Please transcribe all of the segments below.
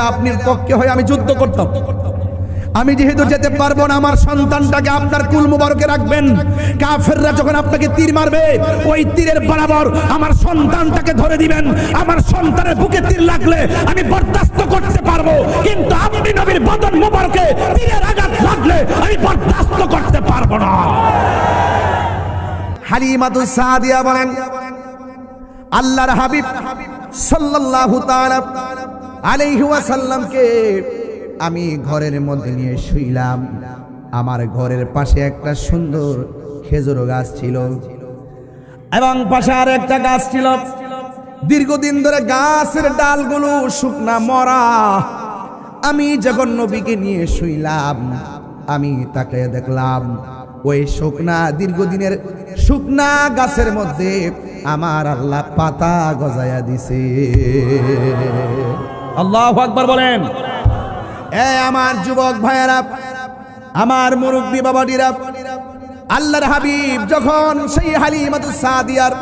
আপনার পক্ষে হয়ে আমি যুদ্ধ করতাম। আমি যেহেতু যেতে পারবো না, আমার সন্তানটাকে আপনার কুল মুবারকে রাখবেন। কাফেররা যখন আপনাকে তীর মারবে, ওই তীরের বরাবর আমার সন্তানটাকে ধরে দিবেন। আমার সন্তানের বুকে তীর লাগলে আমি বরদাস্ত করতে পারবো, কিন্তু আপনি নবীর বদন মুবারকে তীরের আঘাত লাগলে আমি বরদাস্ত করতে পারবো না। হালিমাতুস সাদিয়া বলেন, আল্লাহর হাবিব সাল্লাল্লাহু তাআলা আলাইহি ওয়াসাল্লামকে আমি ঘরের মধ্যে নিয়ে শুইলাম। আমার ঘরের পাশে একটা সুন্দর খেজুর গাছ ছিল এবং পাশে আর একটা গাছ ছিল। দীর্ঘদিন ধরে গাছের ডালগুলো শুকনা মরা। আমি যখন নবীকে নিয়ে শুইলাম, আমি তাকে দেখলাম ওই শুকনা দীর্ঘদিনের শুকনা গাছের মধ্যে আমার আল্লাহ পাতা গজায়া দিছে। আল্লাহু আকবার বলেন। আমার যুবক ভাইয়েরা, আমার মুরব্বী বাবাজিরা, আল্লাহর হাবিব যখন সেই হালিমাতুস সাদিয়ার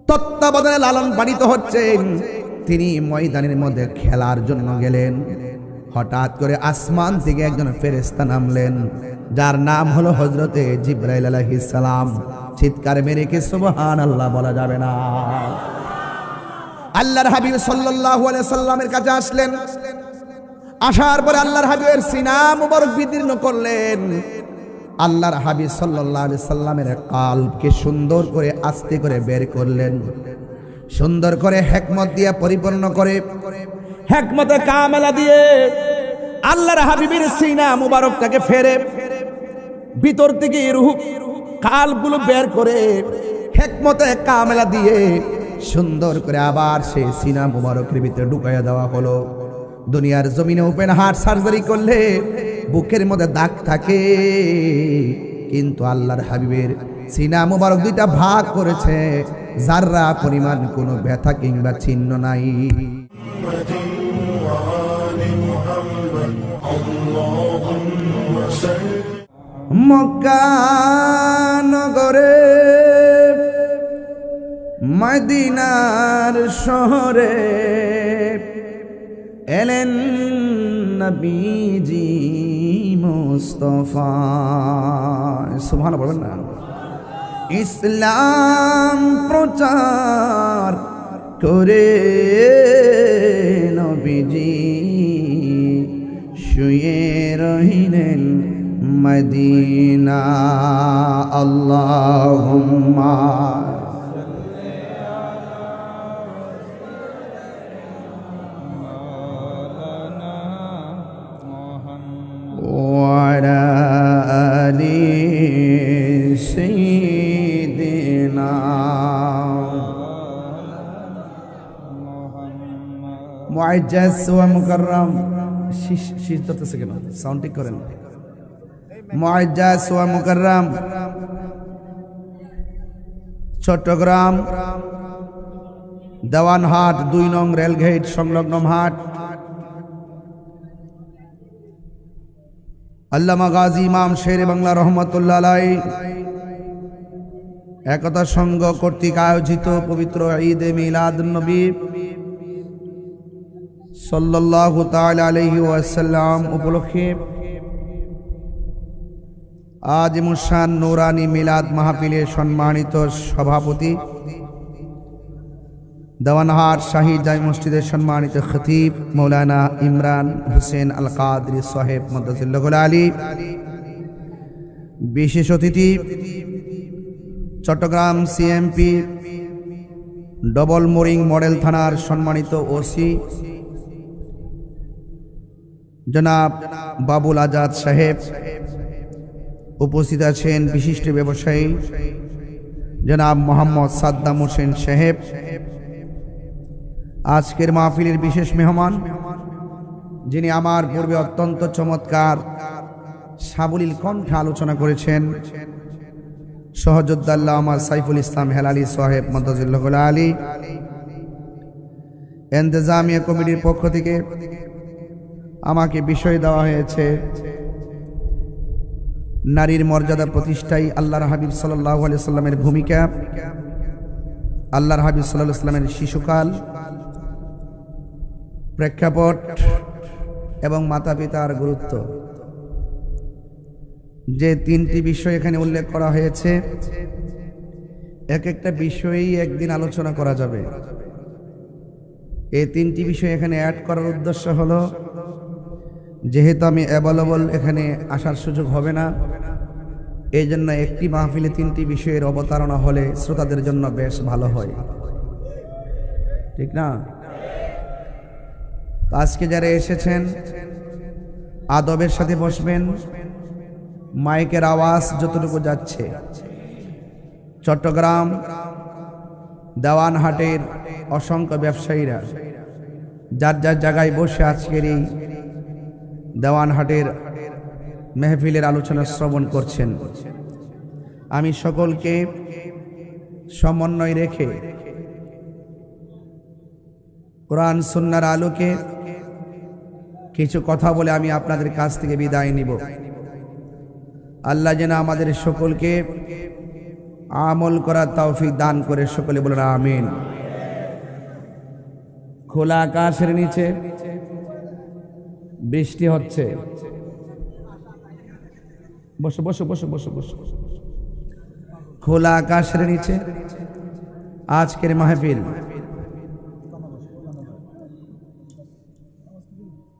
তত্ত্বাবধানে লালন পালিত হচ্ছেন, তিনি ময়দানের মধ্যে খেলার জন্য গেলেন। হঠাৎ করে আসমান থেকে একজন ফেরেশতা নামলেন, যার নাম হলো হযরতে জিবরাইল আলাইহিস সালাম। চিৎকার মেরে কি সুবহানাল্লাহ বলা যাবে না? আল্লাহর হাবিব সাল্লাল্লাহু আলাইহি সাল্লামের কাছে আসলেন। আসার পরে আল্লাহর হাবিবের সিনা মুবারক বিদীর্ণ করলেন। আল্লাহর হাবিব সাল্লাল্লাহু আলাইহি সাল্লামের কলবকে সুন্দর করে আস্তে করে বের করলেন, সুন্দর করে হিকমত দিয়ে পরিপূর্ণ করে, হিকমতে কামেলা দিয়ে আল্লাহর হাবিবের সিনা মুবারকটাকে ফেরে ভিতর থেকে রূহ কলবগুলো বের করে হিকমতে কামেলা দিয়ে সুন্দর করে আবার সেই সিনা মুবারকের ভিতরে ঢুকাইয়া দেওয়া হলো। দুনিয়ার জমিনে ওপেন হার্ট সার্জারি করলে বুকের মধ্যে দাগ থাকে, কিন্তু আল্লাহর হাবিবের সিনা মুবারক দুইটা ভাগ করেছে, যাররা পরিমাণ কোনো ব্যথা কিংবা চিহ্ন নাই। মক্কা নগরে মদিনার শহরে এলেন নবীজি মুস্তাফা। সুবহানাল্লাহ বলবেন না? ইসলাম প্রচার করে নবীজি শুয়ে রহিলেন মদিনা। আল্লাহুম্মা وعلى آل سيدنا মুআজ্জাজ ওয়া মুকাররম। শীষ ধরতেছে কেন? সাউন্ড ঠিক করেন। মুআজ্জাজ ওয়া মুকাররম, চট্টগ্রাম দেওয়ানহাট 2 নং রেলগেট সংলগ্ন হাট, আল্লামা গাজী ইমাম শেরে বাংলা রহমতুল্লাহ আলাইহি একতা সংঘ কর্তৃক আয়োজিত পবিত্র ঈদে মিলাদুন নবী সাল্লাল্লাহু তাআলা আলাইহি ওয়াসাল্লাম উপলক্ষে আজ মুশান নুরানি মিলাদ মাহফিলের সম্মানিত সভাপতি, দেওয়ানহাট শাহী জামি মসজিদের সম্মানিত খতিব মৌলানা ইমরান হোসেন আল কাদরি সাহেব মাদ্দাজিল্লাহুল আলী, বিশেষ অতিথি Chittagong CMP double mooring model থানার সম্মানিত ওসি জনাব বাবুল আজাদ সাহেব, উপস্থিত আছেন বিশিষ্ট ব্যবসায়ী জনাব মোহাম্মদ সাদ্দাম হোসেন সাহেব, আজকের মাহফিলের বিশেষ মেহমান যিনি আমার পূর্বে অত্যন্ত চমৎকার সাবলীল কণ্ঠে আলোচনা করেছেন, সহযোদ্ধা আল্লামা সাইফুল ইসলাম হেলালি সাহেব মাদ্দাজিল্লাহুল আলী। ইন্তেজামিয়া কমিটির পক্ষ থেকে আমাকে বিষয় দেওয়া হয়েছে নারীর মর্যাদা প্রতিষ্ঠায় আল্লাহর হাবিব সাল্লাল্লাহু আলাইহি সাল্লামের ভূমিকা, আল্লাহর হাবিব সাল্লাল্লাহু আলাইহি সাল্লামের শিশুকাল প্রেক্ষাপট এবং মাতা পিতার গুরুত্ব, যে তিনটি বিষয় এখানে উল্লেখ করা হয়েছে, এক একটা বিষয়ই একদিন আলোচনা করা যাবে। এই তিনটি বিষয় এখানে অ্যাড করার উদ্দেশ্য হলো, যেহেতু আমি অ্যাভেলেবল এখানে আসার সুযোগ হবে না, এই জন্য একটি মাহফিলে তিনটি বিষয়ের অবতারণা হলে শ্রোতাদের জন্য বেশ ভালো হয়, ঠিক না? আজকে যারা এসেছেন আদবের সাথে বসবেন। মাইকের আওয়াজ যতটুকু যাচ্ছে, চট্টগ্রাম দেওয়ানহাটের অসংখ্য ব্যবসায়ীরা যার যার জায়গায় বসে আজকের এই দেওয়ানহাটের মেহফিলের আলোচনা শ্রবণ করছেন, আমি সকলকে সমন্বয় রেখে কোরআন সুন্নাহর আলোকে কিছু কথা বলে আমি আপনাদের কাছ থেকে বিদায় নিব। আল্লাহ যেন আমাদের সকলকে আমল করার তৌফিক দান করে, সকলে বলেন আমিন। খোলা আকাশের নিচে বৃষ্টি হচ্ছে, বসো বসো বসো বসো বসো। খোলা আকাশের নিচে আজকের মাহফিল,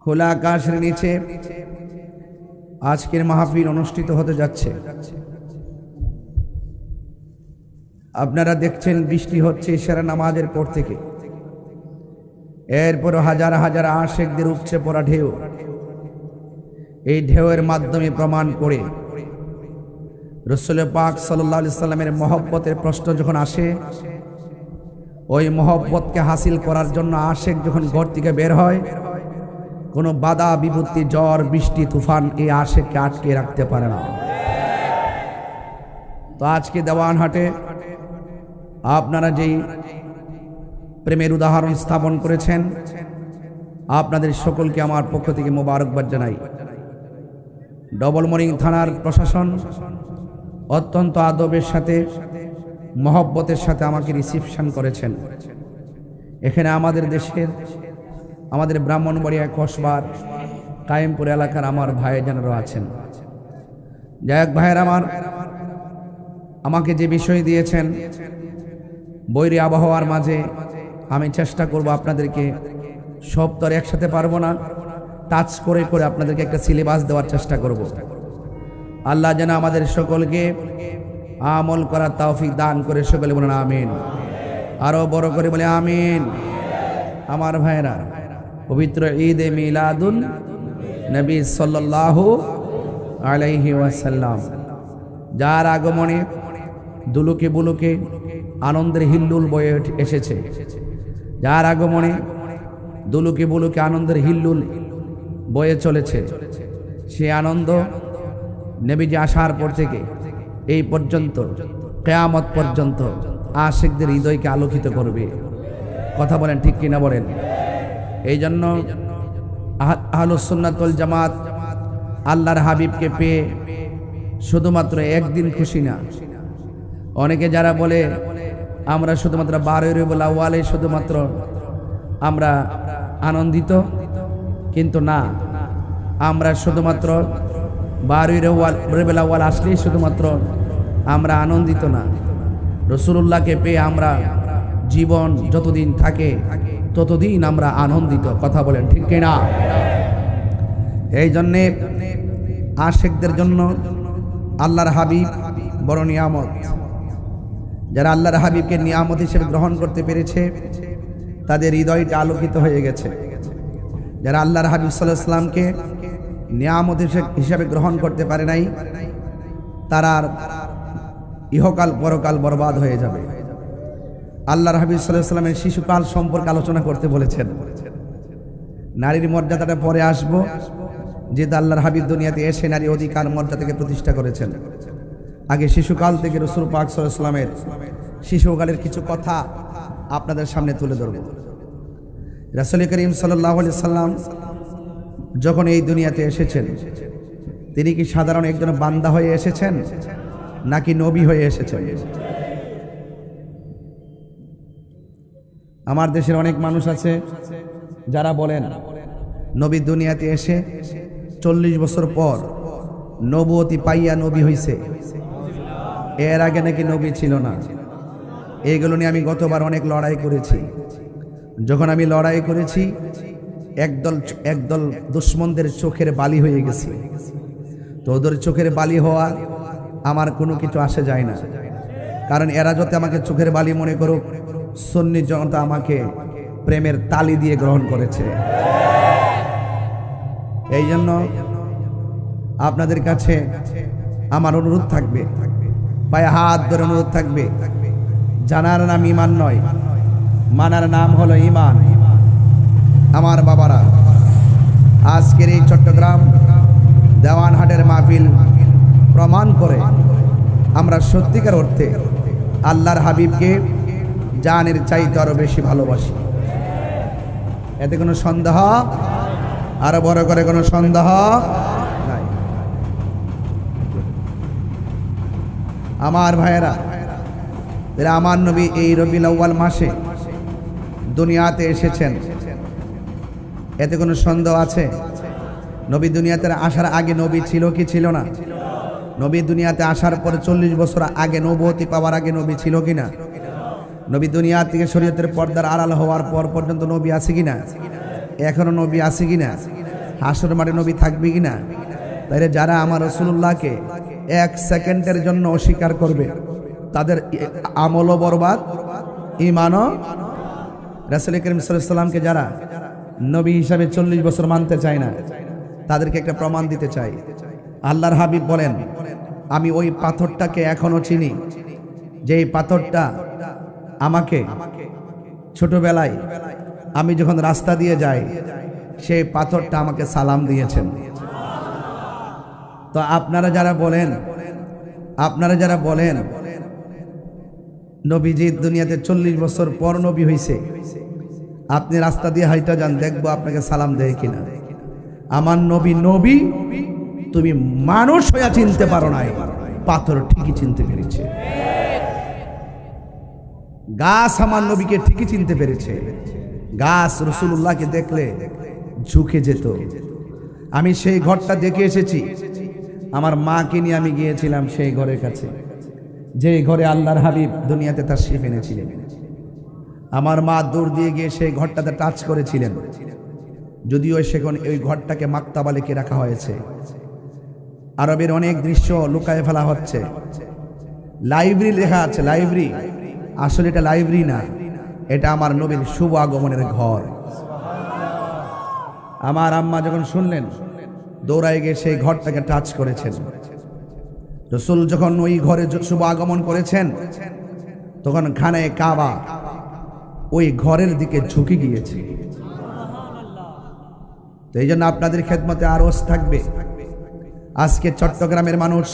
খোলা আকাশের নিচে আজকের মাহফিল অনুষ্ঠিত হতে যাচ্ছে। আপনারা দেখছেন বৃষ্টি হচ্ছে ইশারা নামাজের পর থেকে, এরপর হাজার হাজার আশিকদের উপচে পড়া ঢেউ, এই ঢেউয়ের মাধ্যমে প্রমাণ করে রাসূল পাক সাল্লাল্লাহু আলাইহি সাল্লামের মহব্বতের প্রশ্ন যখন আসে, ওই মহব্বতকে হাসিল করার জন্য আশিক যখন ঘর থেকে বের হয়, কোনো বাধা বিপত্তি, ঝড় বৃষ্টি তুফান এই আশিককে আটকে রাখতে পারে না। তো আজকে দেওয়ানহাটে আপনারা যেই প্রেমের উদাহরণ স্থাপন করেছেন, আপনাদের সকলকে আমার পক্ষ থেকে মোবারকবাদ জানাই। ডবল মরিং থানার প্রশাসন অত্যন্ত আদবের সাথে, মহব্বতের সাথে আমাকে রিসিপশন করেছেন। এখানে আমাদের দেশের, আমাদের ব্রাহ্মণবাড়িয়া কসবার কায়েমপুর এলাকার আমার ভাইজানেরা আছেন। যাই হোক ভাইয়ের আমার, আমাকে যে বিষয় দিয়েছেন, বৈরী আবহাওয়ার মাঝে আমি চেষ্টা করব আপনাদেরকে, সব তো আর একসাথে পারবো না, টাচ করে করে আপনাদেরকে একটা সিলেবাস দেওয়ার চেষ্টা করব। আল্লাহ যেন আমাদের সকলকে আমল করার তৌফিক দান করে, সকলে বলেন আমিন। আরো বড় করে বলে আমিন। আমার ভাইরা, পবিত্র ঈদে মিলাদুন নবী সাল্লাল্লাহু আলাইহি ওয়াসাল্লাম, যার আগমনে দুলুকে বুলুকে আনন্দের হিল্লুল বয়ে এসেছে, যার আগমনে দুলুকে বুলুকে আনন্দের হিল্লুল বয়ে চলেছে, সে আনন্দ নবীজি আসার পর থেকে এই পর্যন্ত, কিয়ামত পর্যন্ত আশিকদের হৃদয়কে আলোকিত করবে। কথা বলেন ঠিক কিনা বলেন? এই জন্য আহলুস সুন্নাত ওয়াল জামাত আল্লাহর হাবিবকে পেয়ে শুধুমাত্র একদিন খুশি না। অনেকে যারা বলে আমরা শুধুমাত্র 12 রবিউল আউয়ালে শুধুমাত্র আমরা আনন্দিত, কিন্তু না, আমরা শুধুমাত্র 12 রবিউল আউয়াল আসলেই শুধুমাত্র আমরা আনন্দিত না। রাসূলুল্লাহকে পেয়ে আমরা জীবন যতদিন থাকে ততদিন আমরা আনন্দিত। কথা বলেন ঠিক কিনা? এই জন্যে আশিকদের জন্য আল্লাহর হাবিব বড় নিয়ামত। যারা আল্লাহর হাবিবকে নিয়ামত হিসেবে গ্রহণ করতে পেরেছে, তাদের হৃদয়টা আলোকিত হয়ে গেছে। যারা আল্লাহর হাবিব সাল্লাল্লাহু আলাইহি ওয়াসাল্লামকে নিয়ামত হিসেবে গ্রহণ করতে পারে নাই, তারা ইহকাল পরকাল বরবাদ হয়ে যাবে। আল্লাহর হাবিব সাল্লাল্লাহু আলাইহি ওয়াসাল্লামের শিশুকাল সম্পর্কে আলোচনা করতে বলেছেন। নারীর মর্যাদাটা পরে আসবো, যেহেতু আল্লাহর হাবিব দুনিয়াতে এসে নারী অধিকার মর্যাদাকে প্রতিষ্ঠা করেছেন। আগে শিশুকাল থেকে রাসূল পাক সাল্লাল্লাহু আলাইহি ওয়াসাল্লামের শিশুকালের কিছু কথা আপনাদের সামনে তুলে ধরব। রাসূল করিম সাল্লাল্লাহু আলাইহি ওয়াসাল্লাম যখন এই দুনিয়াতে এসেছেন, তিনি কি সাধারণ একজন বান্দা হয়ে এসেছেন নাকি নবী হয়ে এসেছেন? আমার দেশের অনেক মানুষ আছে যারা বলেন নবী দুনিয়াতে এসে 40 বছর পর নবুয়তি পাইয়া নবী হইছে, এর আগে নাকি নবী ছিল না, এইগুলো নিয়ে আমি গতবার অনেক লড়াই করেছি। যখন আমি লড়াই করেছি একদল দুশ্মনদের চোখের বালি হয়ে গেছি। তো ওদের চোখের বালি হওয়া আমার কোনো কিছু আসে যায় না, কারণ এরা যাতে আমাকে চোখের বালি মনে করুক, সুন্নি জনতা আমাকে প্রেমের তালি দিয়ে গ্রহণ করেছে। এই জন্য আপনাদের কাছে আমার অনুরোধ থাকবে, পায়ে হাত ধরে অনুরোধ থাকবে, জানার নাম ঈমান নয়, মানার নাম হলো ঈমান। আমার বাবারা, আজকের এই চট্টগ্রাম দেওয়ানহাটের মাহফিল প্রমাণ করে আমরা সত্যিকার অর্থে আল্লাহর হাবিবকে জানের চাইতে আরো বেশি ভালোবাসি। এতে কোনো সন্দেহ, আরো বড় করে কোনো সন্দেহ নাই। আমার ভাইয়েরা, আমার নবী এই রবিউল আউয়াল মাসে দুনিয়াতে এসেছেন, এতে কোনো সন্দেহ আছে? নবী দুনিয়াতে আসার আগে নবী ছিল কি ছিল না? নবী দুনিয়াতে আসার পরে 40 বছর আগে নবুয়তি পাওয়ার আগে নবী ছিল কিনা? নবী দুনিয়া থেকে শরীয়তের পর্দার আড়াল হওয়ার পর পর্যন্ত নবী আছে কিনা? এখনো নবী আছে কিনা? হাসর মাঠে নবী থাকবে কিনা? তাইলে যারা আমার রাসূলুল্লাহকে 1 সেকেন্ডের জন্য অস্বীকার করবে তাদের আমলও বরবাদ, ঈমানও। রাসূল করিম সাল্লাল্লাহু আলাইহি ওয়াসাল্লামকে যারা নবী হিসাবে 40 বছর মানতে চায় না, তাদেরকে একটা প্রমাণ দিতে চাই। আল্লাহর হাবিব বলেন, আমি ওই পাথরটাকে এখনো চিনি, যেই পাথরটা আমাকে ছোটবেলায় আমি যখন রাস্তা দিয়ে যাই সেই পাথরটা আমাকে সালাম দিয়েছেন। তো আপনারা যারা বলেন নবীজি দুনিয়াতে 40 বছর পর নবী হইছে, আপনি রাস্তা দিয়ে হাইটা যান, দেখবো আপনাকে সালাম দেয় কিনা। আমার নবী নবী, তুমি মানুষ হইয়া চিনতে পারো নাই, পাথর ঠিকই চিনতে পেরেছে। গাছ আমার নবীকে ঠিকই চিনতে পেরেছে। গাছ রাসূলুল্লাহকে দেখলে ঝুঁকে যেত। আমি সেই ঘরটা দেখে এসেছি, আমার মাকে নিয়ে আমি গিয়েছিলাম সেই ঘরের কাছে, যে ঘরে আল্লাহর হাবিব দুনিয়াতে তাশরীফ এনেছিলেন। আমার মা দৌড় দিয়ে গিয়ে সেই ঘরটাতে টাচ করেছিলেন, যদিও সেখানে ওই ঘরটাকে মাকতাবা লিখে রাখা হয়েছে। আরবের অনেক দৃশ্য লুকায়ে ফেলা হচ্ছে। লাইব্রেরি লেখা আছে, লাইব্রেরি, আসলে এটা লাইব্রেরি না, এটা আমার নবীর শুভ আগমনের ঘর। আমার আম্মা যখন শুনলেন দৌড়ায় গিয়ে সেই ঘরটাকে টাচ করেছেন। রাসূল যখন ওই ঘরে শুভ আগমন করেছেন তখন খানায়ে কাবা ওই ঘরের দিকে ঝুঁকে গিয়েছে। তো এই জন্য আপনাদের খেদমতে আরজ থাকবে, আজকে চট্টগ্রামের মানুষ,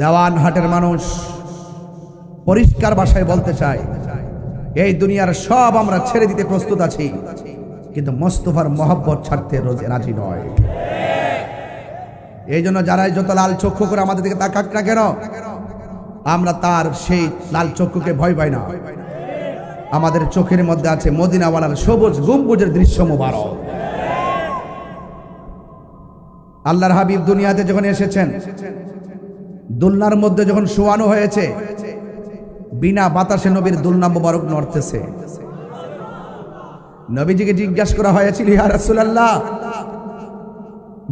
দেওয়ানহাটের মানুষ পরিষ্কার ভাষায় বলতে চায়, এই দুনিয়ার সব আমরা ছেড়ে দিতে প্রস্তুত আছি, কিন্তু মোস্তফার মহব্বত ছাড়তে রাজি নয়। এই জন্য যারাই যত লাল চক্ষু করে আমাদের দিকে তাকাক না কেন, আমরা তার সেই লাল চক্ষুকে ভয় পাই না। আমাদের চোখের মধ্যে আছে মদিনাওয়ালার সবুজ গম্বুজের দৃশ্য মোবারক। আল্লাহর হাবিব দুনিয়াতে যখন এসেছেন, দুলনার মধ্যে যখন শোয়ানো হয়েছে, বিনা বাতাসে নবীর দুলনা মোবারক নড়তেছে। নবীজিকে জিজ্ঞাসা করা হয়েছিল, ইয়া রাসূলুল্লাহ,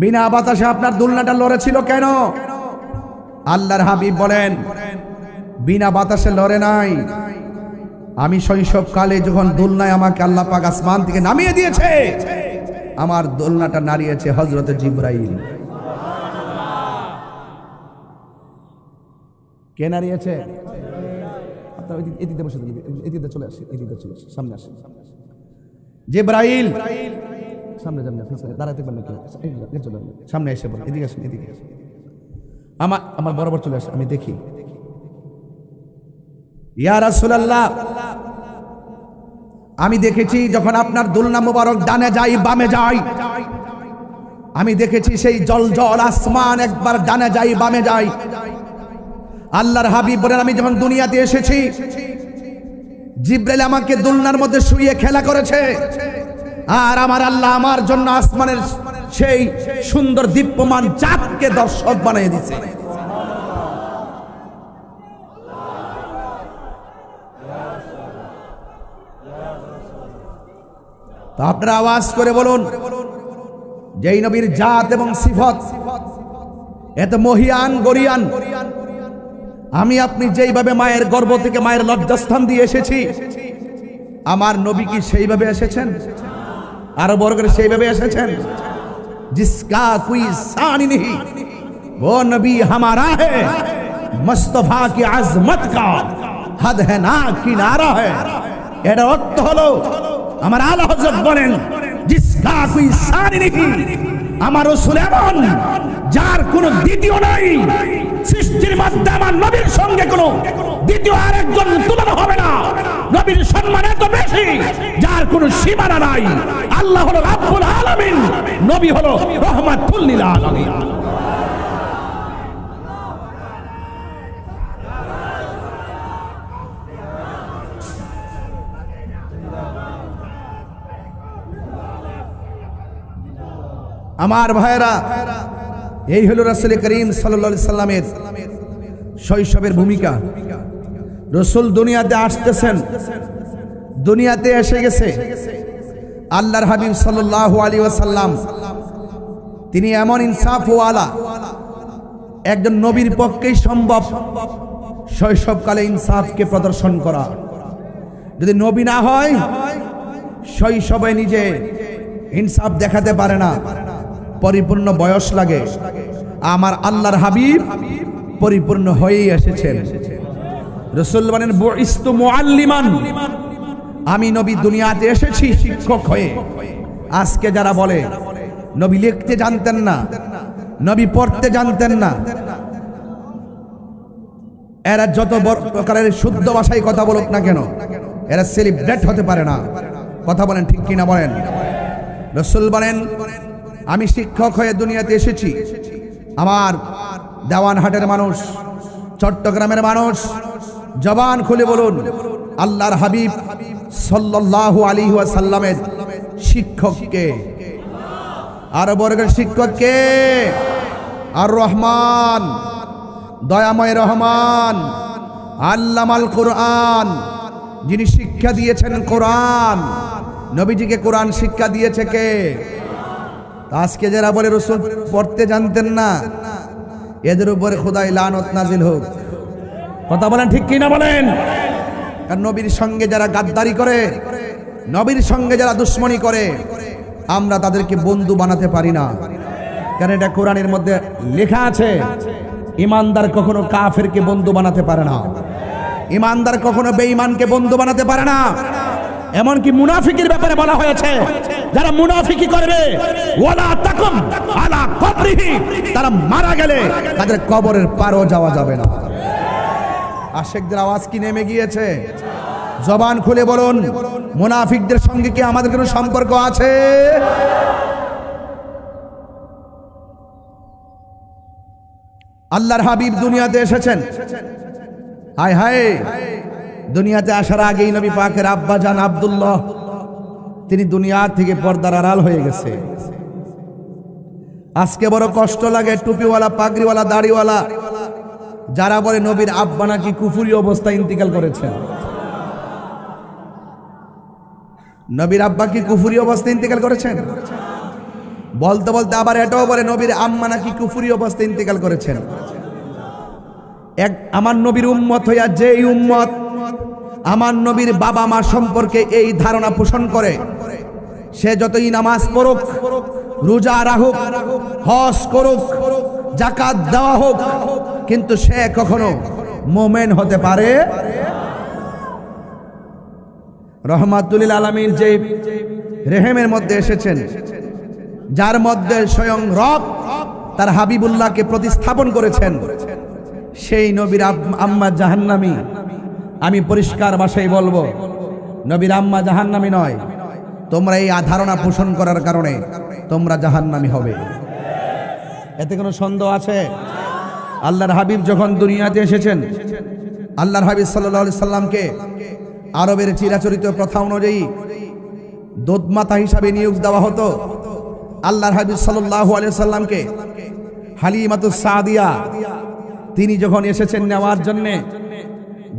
বিনা বাতাসে আপনার দুলনাটা লড়েছিল কেন? আল্লাহর হাবিব বলেন, বিনা বাতাসে লড়ে নাই, আমি শৈশবকালে যখন দুলনায় আমাকে আল্লাহ পাক আসমান থেকে নামিয়ে দিয়েছে, আমার দোলনাটা নাড়িয়েছে হযরত জিবরাইল। কে নাড়িয়েছে? আপনারা এদিকে বসে, এদিকে চলে আসে, এদিকে চলে আসে, সামনে আসে। জিবরাইল সামনে যান, দাঁড়াতে পারেন না, সামনে এসে বলেন, এদিকে আসেন, এদিকে আসেন। আমার বরাবর চলে আসে, আমি দেখি। ইয়া রাসূলুল্লাহ, আমি দেখেছি যখন আপনার দুলনা মোবারক ডানে যায় বামে যায়, আমি দেখেছি সেই জল জল আসমান একবার ডানে যায় বামে যায়। আল্লাহর হাবিব বলেন, আমি যখন দুনিয়াতে এসেছি, জিবরাইল আমাকে দুলনার মধ্যে শুইয়ে খেলা করেছে, আর আমার আল্লাহ আমার জন্য আসমানের সেই সুন্দর দীপ্যমান চাঁদকে দর্শক বানিয়ে দিয়েছে। তো আপনারা আওয়াজ করে বলুন, যেই নবীর জাত এবং সিফত এত মহিয়ান গরিয়ান, আমি আপনি যেইভাবে মায়ের গর্ভ থেকে মায়ের লজ্জাস্থান দিয়ে এসেছি, আমার নবী কি সেইভাবে এসেছেন? আরো বড় করে সেইভাবে এসেছেন। जिसका कोई शान नहीं वो नबी हमारा है, मुस्तफा की आजमत का हद है ना किनारा है। এর অর্থ হলো আমার আলা হযরত বলেন, जिसका कोई शान नहीं, আমার রাসূল এমন যার কোনো দ্বিতীয় নাই। সৃষ্টির মধ্যে আমার নবীর সঙ্গে কোনো দ্বিতীয় আরেকজন তুলনা হবে না। নবীর সম্মান এত বেশি যার কোনো সীমানা নাই। আল্লাহ হলো রাব্বুল আলামিন, নবী হলো রাহমাতুল লিল আলামিন। আমার ভাইরা, এই হলো রাসূল করিম সাল্লাল্লাহু আলাইহি সাল্লামের শৈশবের ভূমিকা। রাসূল দুনিয়াতে আসতেছেন, দুনিয়াতে এসে গেছে। আল্লাহর হাবিব সাল্লাল্লাহু আলাইহি ওয়াসাল্লাম তিনি এমন ইনসাফওয়ালা একজন নবীর পক্ষেই সম্ভব শৈশবকালে ইনসাফকে প্রদর্শন করা। যদি নবী না হয় শৈশবে নিজে ইনসাফ দেখাতে পারে না, পরিপূর্ণ বয়স লাগে। আমার আল্লাহর হাবিব পরিপূর্ণ হয়েই এসেছেন। রাসূল বলেন, বুইস্তু মুআল্লিমান, আমি নবী দুনিয়াতে এসেছি শিক্ষক হয়ে। আজকে যারা বলে নবী লিখতে জানতেন না, নবী পড়তে জানতেন না, এরা যত প্রকারের শুদ্ধ ভাষায় কথা বলুক না কেন, এরা সেলিব্রেট হতে পারে না। কথা বলেন ঠিক কিনা বলেন? রাসূল বলেন, আমি শিক্ষক হয়ে দুনিয়াতে এসেছি। আমার দেওয়ানহাটের মানুষ, চট্টগ্রামের মানুষ, জবান খুলে বলুন, আল্লাহর হাবিব সাল্লাল্লাহু আলাইহি ওয়াসাল্লামের শিক্ষককে, আর বর্গের শিক্ষককে, আর রহমান, দয়াময় রহমান, আল্লামাল কোরআন, যিনি শিক্ষা দিয়েছেন কোরআন। নবীজিকে কোরআন শিক্ষা দিয়েছে কে? আজকে যারা বলে রাসূল পড়তে জানতেন না, এদের উপরে খোদাই লানত নাজিল হোক। কথা বলেন ঠিক কি না বলেন? কারণ নবীর সঙ্গে যারা গাদ্দারি করে, নবীর সঙ্গে যারা দুশ্মনী করে, আমরা তাদেরকে বন্ধু বানাতে পারি না। কারণ এটা কোরআনের মধ্যে লেখা আছে, ইমানদার কখনো কাফেরকে বন্ধু বানাতে পারে না, ইমানদার কখনো বেঈমানকে বন্ধু বানাতে পারে না। এমনকি মুনাফিকের ব্যাপারে বলা হয়েছে, যারা মুনাফিকি করবে, ওয়ালা তাকুম আলা কবরিহি, তারা মারা গেলে তাদের কবরের পারও যাওয়া যাবে না। আশিকদের আওয়াজ কি নেমে গিয়েছে? জবান খুলে বলুন, মুনাফিকদের সঙ্গে কি আমাদের কোনো সম্পর্ক আছে? আল্লাহর হাবিব দুনিয়াতে এসেছেন। হায় হায়, দুনিয়াতে আসার আগেই নবী পাকের আব্বা জান আব্দুল্লাহ তিনি দুনিয়া থেকে পর্দার আড়াল হয়ে গেছে। আজকে বড় কষ্ট লাগে, টুপিওয়ালা, পাগড়িওয়ালা, দাড়িওয়ালা যারা বলে নবীর আব্বা নাকি কুফরি অবস্থায় ইন্তিকাল করেছেন। নবীর আব্বা কি কুফরি অবস্থায় ইন্তিকাল করেছেন? বলতে বলতে আবার এটাও বলে নবীর আম্মা নাকি কুফরি অবস্থায় ইন্তিকাল করেছেন। আমার নবীর উম্মত হইয়া যেই উম্মত আমার নবীর বাবা মা সম্পর্কে এই ধারণা পোষণ করে, সে যতই নামাজ পড়ুক, রোজা রাখুক, হজ করুক, যাকাত দেওয়া হোক, কিন্তু সে কখনো মুমিন হতে পারে। রহমাতুল লিল আলামিন যে রেহেমের মধ্যে এসেছেন, যার মধ্যে স্বয়ং রব তার হাবিবুল্লাহকে প্রতিস্থাপন করেছেন, সেই নবীর আম্মা জাহান্নামী। আমি পরিষ্কার ভাষায় বলবো, নবীর আম্মা জাহান্নামী নয়। তোমরা এই ধারণা পোষণ করার কারণে তোমরা জাহান্নামী হবে, এতে কোনো সন্দেহ আছে? আল্লাহর হাবিব যখন দুনিয়াতে এসেছেন, আল্লাহর হাবিব সাল্লাল্লাহু আলাইহি সাল্লামকে আরবের চিরাচরিত প্রথা অনুযায়ী দোদমাতা হিসাবে নিয়োগ দেওয়া হতো। আল্লাহর হাবিব সাল্লাল্লাহু আলাইহি সাল্লামকে হালিমাতুস সাদিয়া তিনি যখন এসেছেন নেওয়ার জন্য,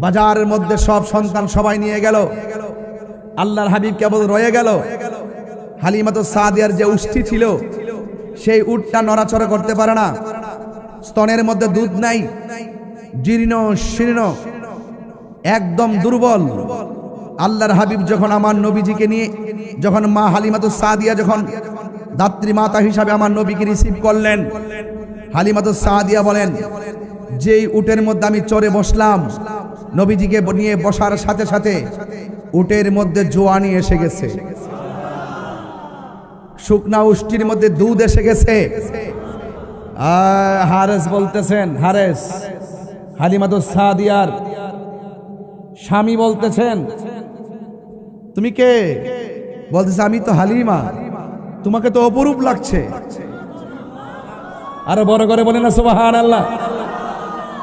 বাজারের মধ্যে সব সন্তান সবাই নিয়ে গেল, আল্লাহর হাবিব কেবল রয়ে গেল। হালিমাতুস সাদিয়ার যে উষ্টি ছিল সেই উটটা নড়াচড়া করতে পারে না, স্তনের মধ্যে দুধ নাই, জীর্ণ শীর্ণ, একদম দুর্বল। আল্লাহর হাবিব যখন আমার নবীজিকে নিয়ে, যখন মা হালিমাতুস সাদিয়া যখন দাত্রী মাতা হিসাবে আমার নবীকে রিসিভ করলেন, হালিমাতুস সাদিয়া বলেন, যেই উটের মধ্যে আমি চড়ে বসলাম, নবীজিকে নিয়ে বসার সাথে সাথে উটের মধ্যে জোয়ানি এসে গেছে, শুকনা উষ্টির মধ্যে দুধ এসে গেছে। হারেস বলতেছেন, হারেস হালিমাতুস সাদিয়ার স্বামী বলতেছেন, তুমি কে? বলতেছে, আমি তো হালিমা, তোমাকে তো অপরূপ লাগছে। আরো বড় করে বলেন না সুবহানাল্লাহ।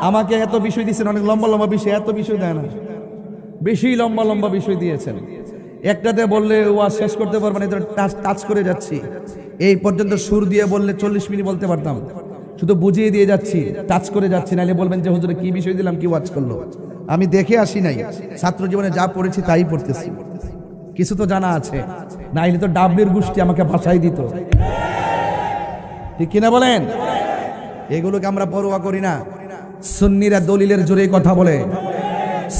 আমাকে এত বিষয় দিয়েছেন, অনেক লম্বা লম্বা বিষয়, এত বিষয় দেয় না, বেশি লম্বা লম্বা বিষয় দিয়েছেন। একটাতে বললে ও আর শেষ করতে পারবে না, টাচ করে যাচ্ছি। এই পর্যন্ত সুর দিয়ে বললে 40 মিনিট বলতে পারতাম, শুধু বুঝিয়ে দিয়ে যাচ্ছি, টাচ করে যাচ্ছি, নাহলে বলবেন যে হুজুরে কি বিষয় দিলাম, কি ওয়াজ করলো। আমি দেখে আসি নাই, ছাত্র জীবনে যা পড়েছি তাই পড়তেছি, কিছু তো জানা আছে, নাইলে তো ডাবলির গোষ্ঠী আমাকে ভাষাই দিত, ঠিক কিনা বলেন? এগুলোকে আমরা পরোয়া করি না। সুন্নিরা দলিলের জোরে কথা বলে,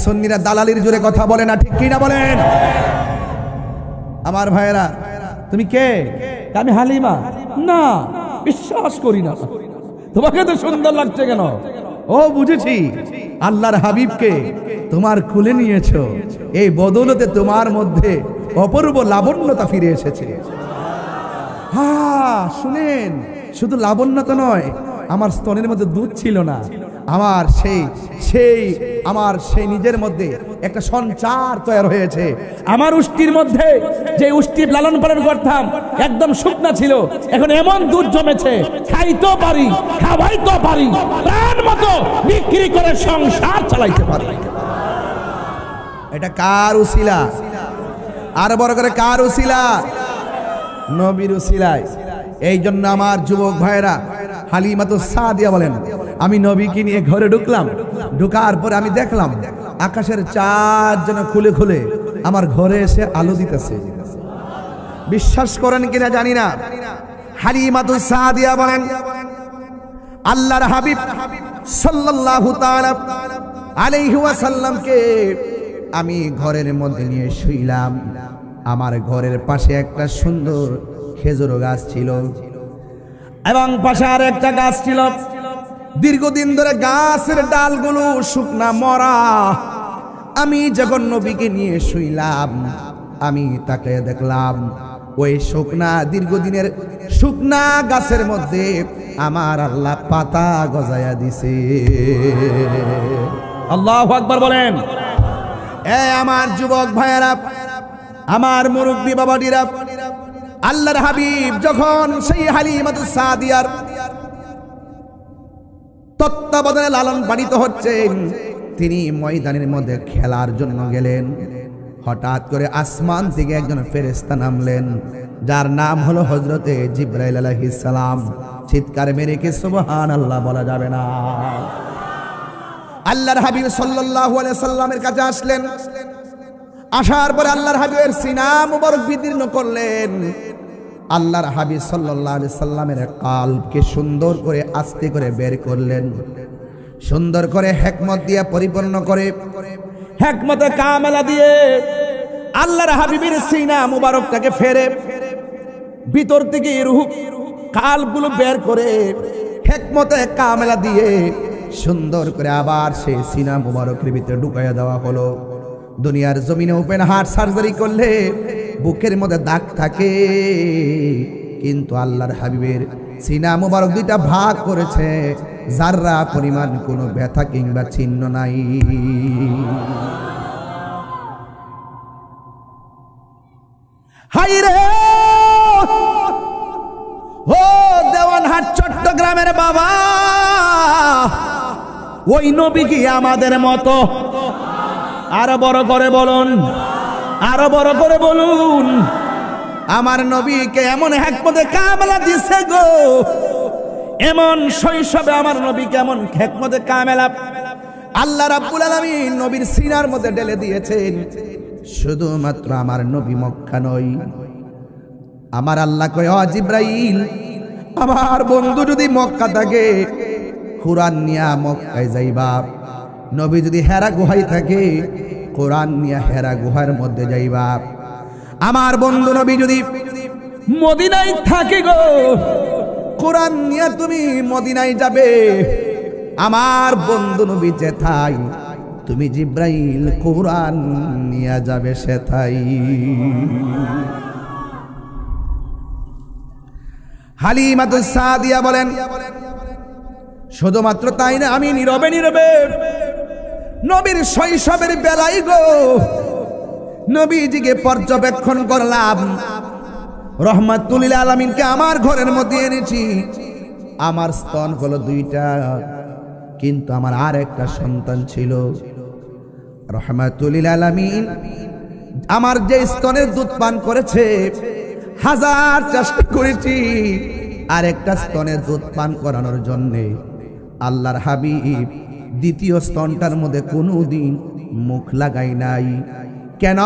সুন্নিরা দালালির জোরে কথা বলে না, ঠিক কিনা বলেন? আমার ভাইয়েরা, তুমি কে? আমি হালিমা। না, বিশ্বাস করি না। তোমাকে তো সুন্দর লাগছে কেন? ও বুঝেছি, আল্লাহর হাবিবকে তোমার খুলে নিয়েছো, এই বদৌলতে তোমার মধ্যে অপূর্ব লাবণ্যতা ফিরে এসেছে। হ্যাঁ শুনেন, শুধু লাবণ্যতা নয়, আমার স্তনের মধ্যে দুধ ছিল না, আমার সেই নিজের মধ্যে একটা সঞ্চার তৈরি হয়েছে। আমার উষ্টির মধ্যে যে উষ্টি লালন পালন করতাম একদম শুকনা ছিল, এখন এমন দুধ জমেছে, খাইতেও পারি, খাওয়াইতেও পারি, প্রাণ মতো বিক্রি করে সংসার চালাইতে পারি। এটা কার উসিলা? আর বড় করে কার উসিলা? নবীর উসিলায়। এই জন্য আমার যুবক ভাইরা, হালিমাতুস সাদিয়া বলেন, আমি নবীকে নিয়ে ঘরে ঢুকলাম, ঢুকার পরে আমি দেখলাম আকাশের চাঁদ যেন খুলে খুলে আমার ঘরে এসে আলো দিতেছে। বিশ্বাস করেন কিনা জানি না, হালিমাতুস সাদিয়া বলেন, আল্লাহর হাবিব সাল্লাল্লাহু তাআলা আলাইহি ওয়াসাল্লামকে আমি ঘরের মধ্যে নিয়ে শুইলাম। আমার ঘরের পাশে একটা সুন্দর খেজুর গাছ ছিল এবং পাশে আর একটা গাছ ছিল। দীর্ঘদিন ধরে গাছের ডালগুলো শুকনা মরা। আমি যখন নবীকে নিয়ে শুইলাম, আমি তাকে দেখলাম ওই শুকনা দীর্ঘদিনের শুকনা গাছের মধ্যে আমার আল্লাহ পাতা গজায়া দিছে। আল্লাহু আকবার বলেন। আমার যুবক ভাইয়েরা, আমার মুরব্বী বাবাজিরা, আল্লাহর হাবিব যখন সেই হালিমাতুস সাদিয়ার তত্ত্বাবধানে লালন পালিত হচ্ছেন, তিনি ময়দানের মধ্যে খেলার জন্য গেলেন। হঠাৎ করে আসমান থেকে একজন ফেরেশতা নামলেন, যার নাম হলো হযরতে জিবরাইল আলাইহিস সালাম। চিৎকার মেরে কি সুবহানাল্লাহ বলা যাবে না? আল্লাহর হাবিব সাল্লাল্লাহু আলাইহি সাল্লামের কাছে আসলেন। আসার পরে আল্লাহর হাবিবের সিনা মুবারক বিদীর্ণ করলেন। আল্লাহর হাবিব সাল্লাল্লাহু আলাইহি সাল্লামের কলবকে সুন্দর করে আস্তে করে বের করলেন, সুন্দর করে হিকমত দিয়ে পরিপূর্ণ করে, হিকমতে কামেলা দিয়ে আল্লাহর হাবিবের সিনা মুবারকটাকে ফেরে ভিতর থেকে রূহ কলবগুলো বের করে হিকমতে কামেলা দিয়ে সুন্দর করে আবার সেই সিনা মুবারকের ভিতরে ঢুকাইয়া দেওয়া হলো। দুনিয়ার জমিনে ওপেন হার্ট সার্জারি করলে বুকের মধ্যে দাগ থাকে, কিন্তু আল্লাহর হাবিবের সিনা মুবারক দুইটা ভাগ করেছে, যাররা পরিমাণ কোনো ব্যথা কিংবা চিহ্ন নাই। হাইরে ও দেওয়ানহাট চট্টগ্রামের বাবা, ওই নবী কি আমাদের মতো? আরো বড় করে বলুন, আরো বড় করে বলুন। আমার নবীকে এমন হিকমতে কামেলা দিছে গো, এমন শৈশবে আমার নবীকে এমন হিকমতে কামেলা আল্লাহ রাব্বুল আলামিন নবীর সিনার মধ্যে ঢেলে দিয়েছেন। শুধুমাত্র আমার নবী মক্কা নয়, আমার আল্লাহ কয় ও জিব্রাইল, আমার বন্ধু যদি মক্কা থাকে কুরআন নিয়া মক্কায় যাইবা, নবী যদি হেরা গুহায় থাকে কোরআন নিয়া হেরা গুহার মধ্যে যাইবা। আমার বন্ধু নবী যদি মদিনায় থাকে গো, কোরআন নিয়া তুমি মদিনায় যাবে। আমার বন্ধু নবী যেথাই তুমি জিব্রাইল কোরআন নিয়া যাবে সেথাই। হালিমাতুস সাদিয়া বলেন, শুধুমাত্র তাই না, আমি নীরবে নীরবে নবীর শৈশবের বেলায় গো নবীজিকে পর্যবেক্ষণ করলাম। রহমাতুল লিল আলামিনকে আমার ঘরের মধ্যে এনেছি। আমার স্তন হলো 2টা, কিন্তু আমার আর একটা সন্তান ছিল। রহমাতুল লিল আলামিন আমার যে স্তনের দুধ পান করেছে, 1000 চেষ্টা করেছি আর একটা স্তনের দুধ পান করানোর জন্যে। আল্লাহর হাবিব দ্বিতীয় স্তনটার মধ্যে কোনোদিন মুখ লাগাই নাই। কেন?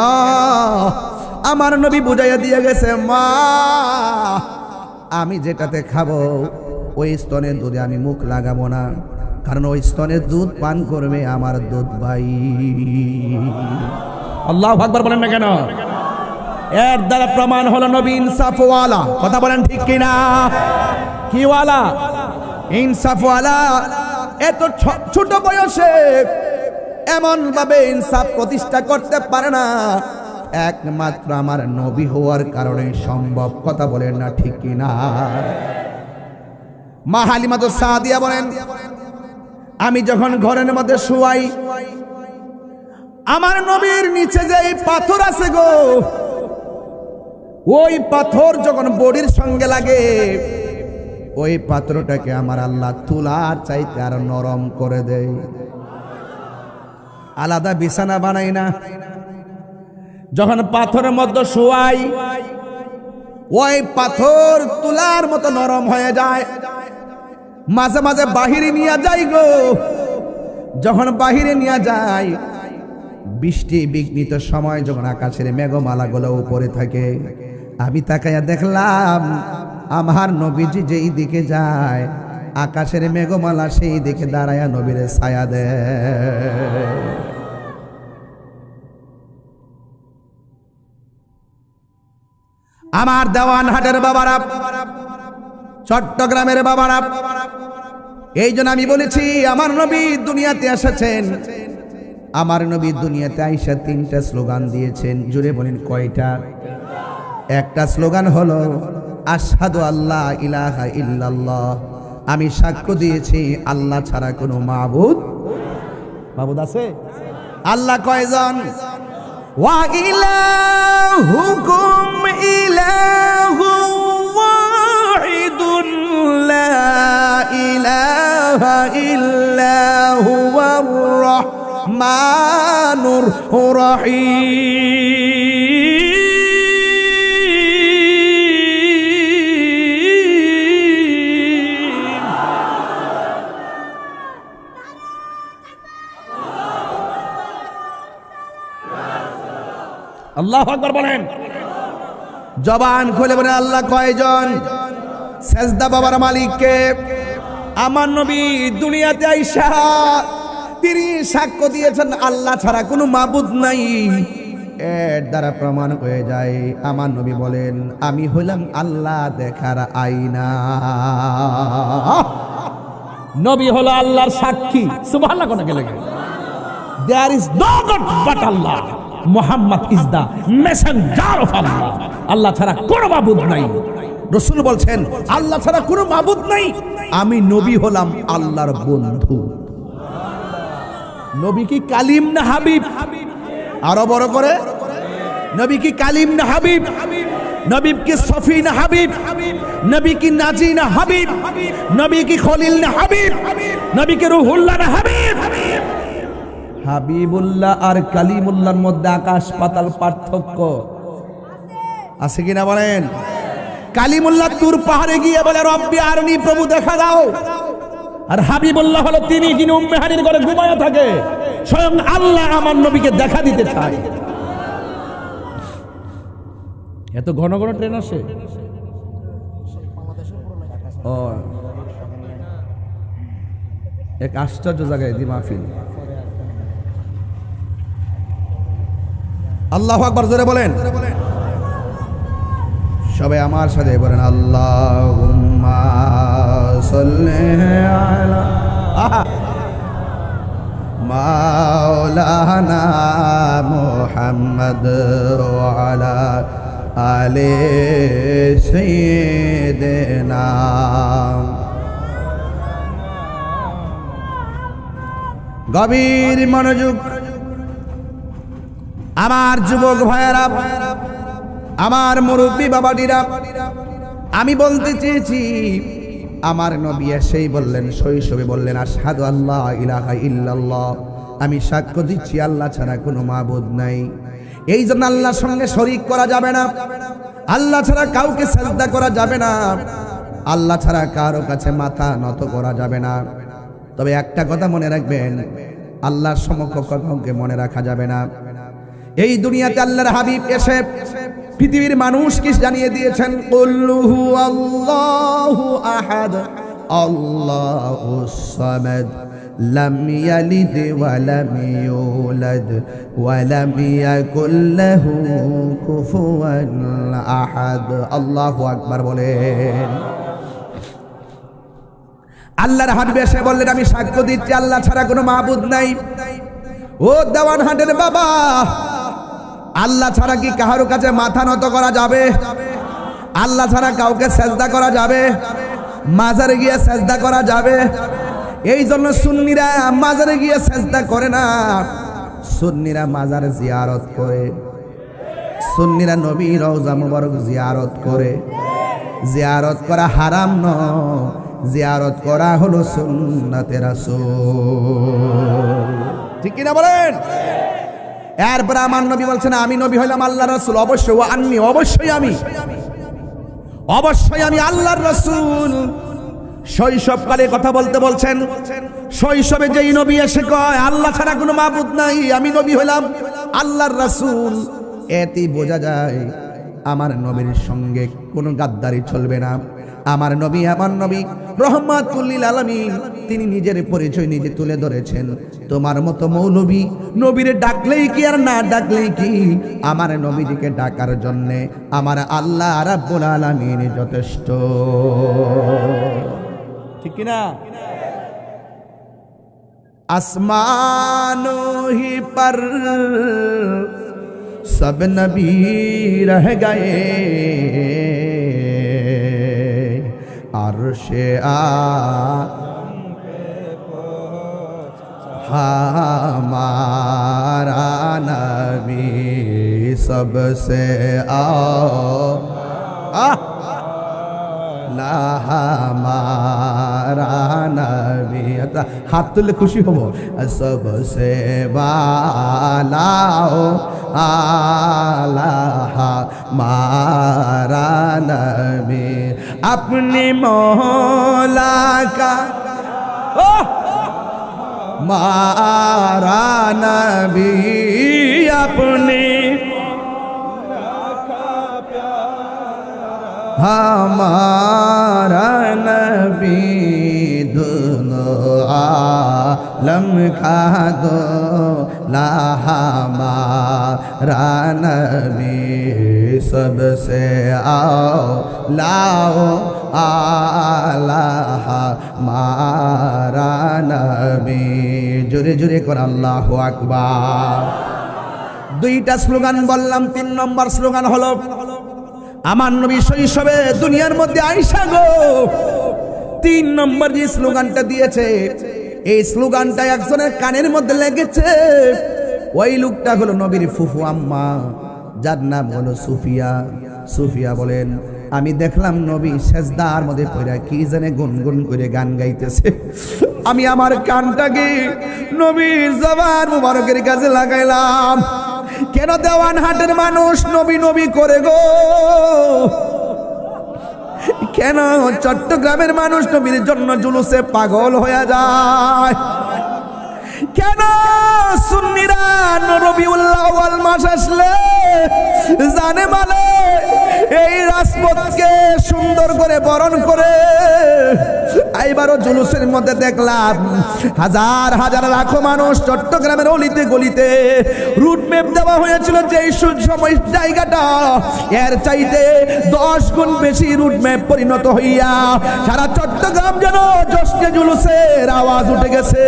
আমার নবী বুঝাইয়া দিয়ে গেছে, মা আমি যেটাতে খাবো ওই স্তনের দুধে আমি মুখ লাগাবো না, কারণ ওই স্তনের দুধ পান করবে আমার দুধ ভাই। আল্লাহু আকবার বলেন না কেন? এর দ্বারা প্রমাণ হলো নবী ইনসাফওয়ালা। কথা বলেন ঠিক কিনা? কি ওয়ালা? ইনসাফওয়ালা। এত ছোট বয়সে এমন ভাবে ইনসাফ প্রতিষ্ঠা করতে পারে না, একমাত্র আমার নবী হওয়ার কারণে সম্ভব। কথা বলেন না ঠিক কিনা? মা হালিমাতুস সাদিয়া বলেন, আমি যখন ঘরের মধ্যে শুয়াই, আমার নবীর নিচে যে পাথর আছে গো, ওই পাথর যখন বডির সঙ্গে লাগে, ওই পাথরটাকে আমার আল্লাহ তুলার চাইতে আর নরম করে দেয়। আলাদা বিছানা বানাই না, যখন পাথরের মধ্যে শুয়াই ওই পাথর তুলার মতো নরম হয়ে যায়। মাঝে মাঝে বাহিরে নিয়ে যাই গো, যখন বাহিরে নিয়ে যায়, বৃষ্টি বিঘ্নিত সময় যখন আকাশের মেঘমালা গুলো উপরে থাকে, আমি তাকাইয়া দেখলাম আমার নবীজি যেই দিকে যায় আকাশের মেঘমালা সেই দিকে দাঁড়ায়া নবীর ছায়া দেয়। আমার দেওয়ানহাটের বাবারা, চট্টগ্রামের বাবারা, এই জন্য আমি বলেছি আমার নবী দুনিয়াতে এসেছেন। আমার নবী দুনিয়াতে আইসা 3টা স্লোগান দিয়েছেন। জুড়ে বলেন কয়টা? একটা স্লোগান হলো আশহাদু আল্লা ইলাহা ইল্লাল্লাহ, আমি সাক্ষ্য দিয়েছি আল্লাহ ছাড়া কোনো মাবুদ আছে? আল্লাহ কয়জন? ওয়া ইলাহুকুম ইলাহু ওয়াহিদুন লা ইলাহা ইল্লা হুয়ার রাহমানুর রহিম। আল্লাহু আকবার বলেন। জবান খুলে বলেন আল্লাহ কয়জন? সেজদা বাবার মালিককে। আমার নবী দুনিয়াতে আইসা তিনি সাক্ষ্য দিয়েছেন আল্লাহ ছাড়া কোনো মাবুদ নাই। এর দ্বারা প্রমাণ হয়ে যায় আমার নবী বলেন আমি হইলাম আল্লাহ দেখার আয়না। নবী হলো আল্লাহর সাক্ষী। সুবহানাল্লাহ কোন গেলে there is no god but Allah, Muhammad is the messenger of Allah. আল্লাহ ছাড়া কোনো মাবুদ নাই। রাসূল বলছেন আল্লাহ ছাড়া কোনো মাবুদ নাই, আমি নবী হলাম আল্লাহর বন্ধু। নবী কি কালিম না হাবিব? আরো বড় করে, নবী কি কালিম না হাবিব? নবী কি সফি না হাবিব? নবী কি নাজি না হাবিব? নবী কি খলিল না হাবিব? নবী কি রুহুল্লাহ না হাবিব? হাবিবুল্লাহ আর কালিমুল্লাহর মধ্যে আকাশ পাতাল পার্থক্য। আছে কিনা বলেন? কালিমুল্লাহ তুর পাহাড়ে গিয়ে বলে রব্বি আরনি, প্রভু দেখা দাও। আর হাবিবুল্লাহ হলো তিনি যিনি উম্মে হানির ঘরে ঘুমায় থাকে, স্বয়ং আল্লাহ আমার নবীকে দেখা দিতে চায়। এত ঘন ঘন ট্রেন আসে। ও এক আশ্চর্য জায়গায় দি মাহফিল। আল্লাহু আকবার, জোরে বলেন। সবাই আমার সাথে বলেন আল্লাহুম্মা সাল্লি আলা মাওলানা মুহাম্মদ ওয়া আলা আলি সাইয়্যিদিনা। গভীর মনোযোগ আমার যুবক ভাইয়েরা, আমার মুরব্বী বাবাজিরা, আমি বলতে চেয়েছি আমার নবী এসেই বললেন, শৈশবে বললেন আশহাদু আল্লা ইলাহা ইল্লাল্লাহ, আমি সাক্ষ্য দিচ্ছি আল্লাহ ছাড়া কোনো মাবুদ নাই। এই জন্য আল্লাহর সঙ্গে শরীক করা যাবে না, আল্লাহ ছাড়া কাউকে সাজদা করা যাবে না, আল্লাহ ছাড়া কারো কাছে মাথা নত করা যাবে না। তবে একটা কথা মনে রাখবেন, আল্লাহর সমকক্ষ কাউকে মনে রাখা যাবে না। এই দুনিয়াতে আল্লাহর হাবিব এসে পৃথিবীর মানুষকে জানিয়ে দিয়েছেন কুল হুয়াল্লাহু আহাদ আল্লাহুস সামাদ লাম ইয়ালিদ ওয়া লাম ইউলাদ ওয়া লাম ইয়াকুল লাহু কুফুয়ান আহাদ। আল্লাহু আকবার বলেন। আল্লাহর হাবিব এসে বললেন আমি সাক্ষ্য দিচ্ছি আল্লাহ ছাড়া কোনো মাবুদ নাই। ও দেওয়ানহাটের বাবা, আল্লাহ ছাড়া কি কারো কাছে মাথা নত করা যাবে? আল্লাহ ছাড়া কাউকে সেজদা করা যাবে? মাজারে গিয়ে সেজদা করা যাবে? এই জন্য সুন্নিরা মাজারে গিয়ে সেজদা করে না, সুন্নিরা মাজারে জিয়ারত করে, সুন্নিরা নবীর রওজা মুবারক জিয়ারত করে। জিয়ারত করা হারাম নয়, জিয়ারত করা হলো সুন্নাতে রাসূল। ঠিক কিনা বলেন? এরপর আমার নবী বলছেন আমি নবী হইলাম আল্লাহর রাসূল, অবশ্যই ও আননি, অবশ্যই আমি আল্লাহর রাসূল। শৈশবকালে কথা বলতে বলছেন, শৈশবে যেই নবী এসে কয় আল্লাহ ছাড়া কোনো মাবুদ নাই, আমি নবী হইলাম আল্লাহর রাসূল, এতেই বোঝা যায় আমার নবীর সঙ্গে কোনো গাদ্দারি চলবে না। আমার নবী রহমাতুল লিল আলামিন, তিনি নিজের পরিচয় নিজে তুলে ধরেছেন। তোমার মতো মৌলবী নবীরে ডাকলেই কি আর না ডাকলেই কি, আমার নবীজিকে ডাকার জন্যে আমার আল্লাহ রাব্বুল আলামিন যথেষ্ট। ঠিক কিনা? আসমানো হি পর সব নবী রহ গয়ে, আরশে हमारा नबी सबसे आला हमारा नबी, हाथ तुले खुशी हो, सबसे वाला आला हमारा नबी, अपने मौला का मारा नबी, अपने हमारा नबी, दोनों आलम का दूल्हा हमारा नबी, सबसे आओ आला हमारा नबी। জোরে জোরে করে আল্লাহু আকবার। দুইটা স্লোগান বললাম, 3 নম্বর স্লোগান হলো আমার নবী শৈশবে দুনিয়ার মধ্যে আইসা গো। 3 নম্বর যে স্লোগানটা দিয়েছে, এই স্লোগানটা একজনের কানের মধ্যে লেগেছে। ওই লোকটা হলো নবীর ফুফু আম্মা, যার নাম হলো সুফিয়া। সুফিয়া বলেন আমি দেখলাম নবী সেজদার মধ্যে পড়ে কি জানে গুনগুন করে গান গাইতেছে। আমি আমার কানটাকে নবীর জবান মুবারকের কাছে লাগাইলাম। কেন দেওয়ানহাটের মানুষ নবী নবী করে গো? কেন চট্টগ্রামের মানুষ নবীর জন্য জুলুসে পাগল হয়ে যায়? কেন সুন্নিরা রবিউল আউয়াল মাস আসলে জানে মানে এই রাজপথকে সুন্দর করে বরণ করে? এইবারও জুলুসের মধ্যে দেখলাম হাজার হাজার লাখো মানুষ চট্টগ্রামের অলিতে গলিতে রুট ম্যাপ দেওয়া হয়েছিল যে সময় জায়গাটা এর চাইতে 10 গুণ বেশি রুট ম্যাপ পরিণত হইয়া সারা চট্টগ্রাম যেন জশ্নে জুলুসের আওয়াজ উঠে গেছে।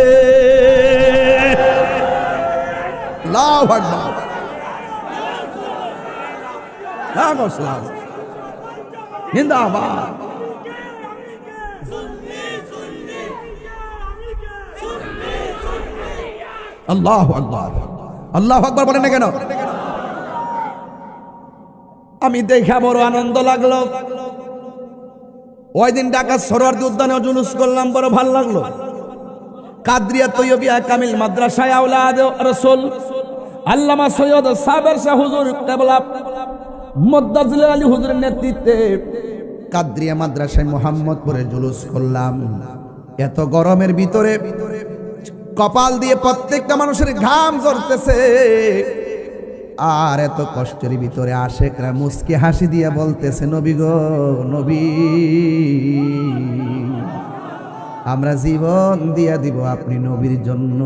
আল্লাহু আকবার। জিন্দাবাদ। আল্লাহু আকবার। আল্লাহু আকবার বলেন না কেন? আমি দেখা বড় আনন্দ লাগলো। ওই দিন ঢাকা সরোয়ার্দী উদ্যানে জুলুস করলাম, বড় ভালো লাগলো। কাদরিয়া তৈয়বিয়া কামিল মাদ্রাসায় আওলাদ রাসূল আল্লামা সৈয়দ সাবের শাহ হুজুর কেবলা মুদ্দাজিল আলী হুজুরের নেতৃত্বে কাদরিয়া মাদ্রাসায় মোহাম্মদপুরে জুলুস করলাম। এত গরমের ভিতরে কপাল দিয়ে প্রত্যেকটা মানুষের ঘাম ঝরতেছে, আর এত কষ্টের ভিতরে আশেকরা মুস্কি হাসি দিয়ে বলতেছে, নবী গো নবী, আমরা জীবন দিয়া দিব আপনি নবীর জন্য।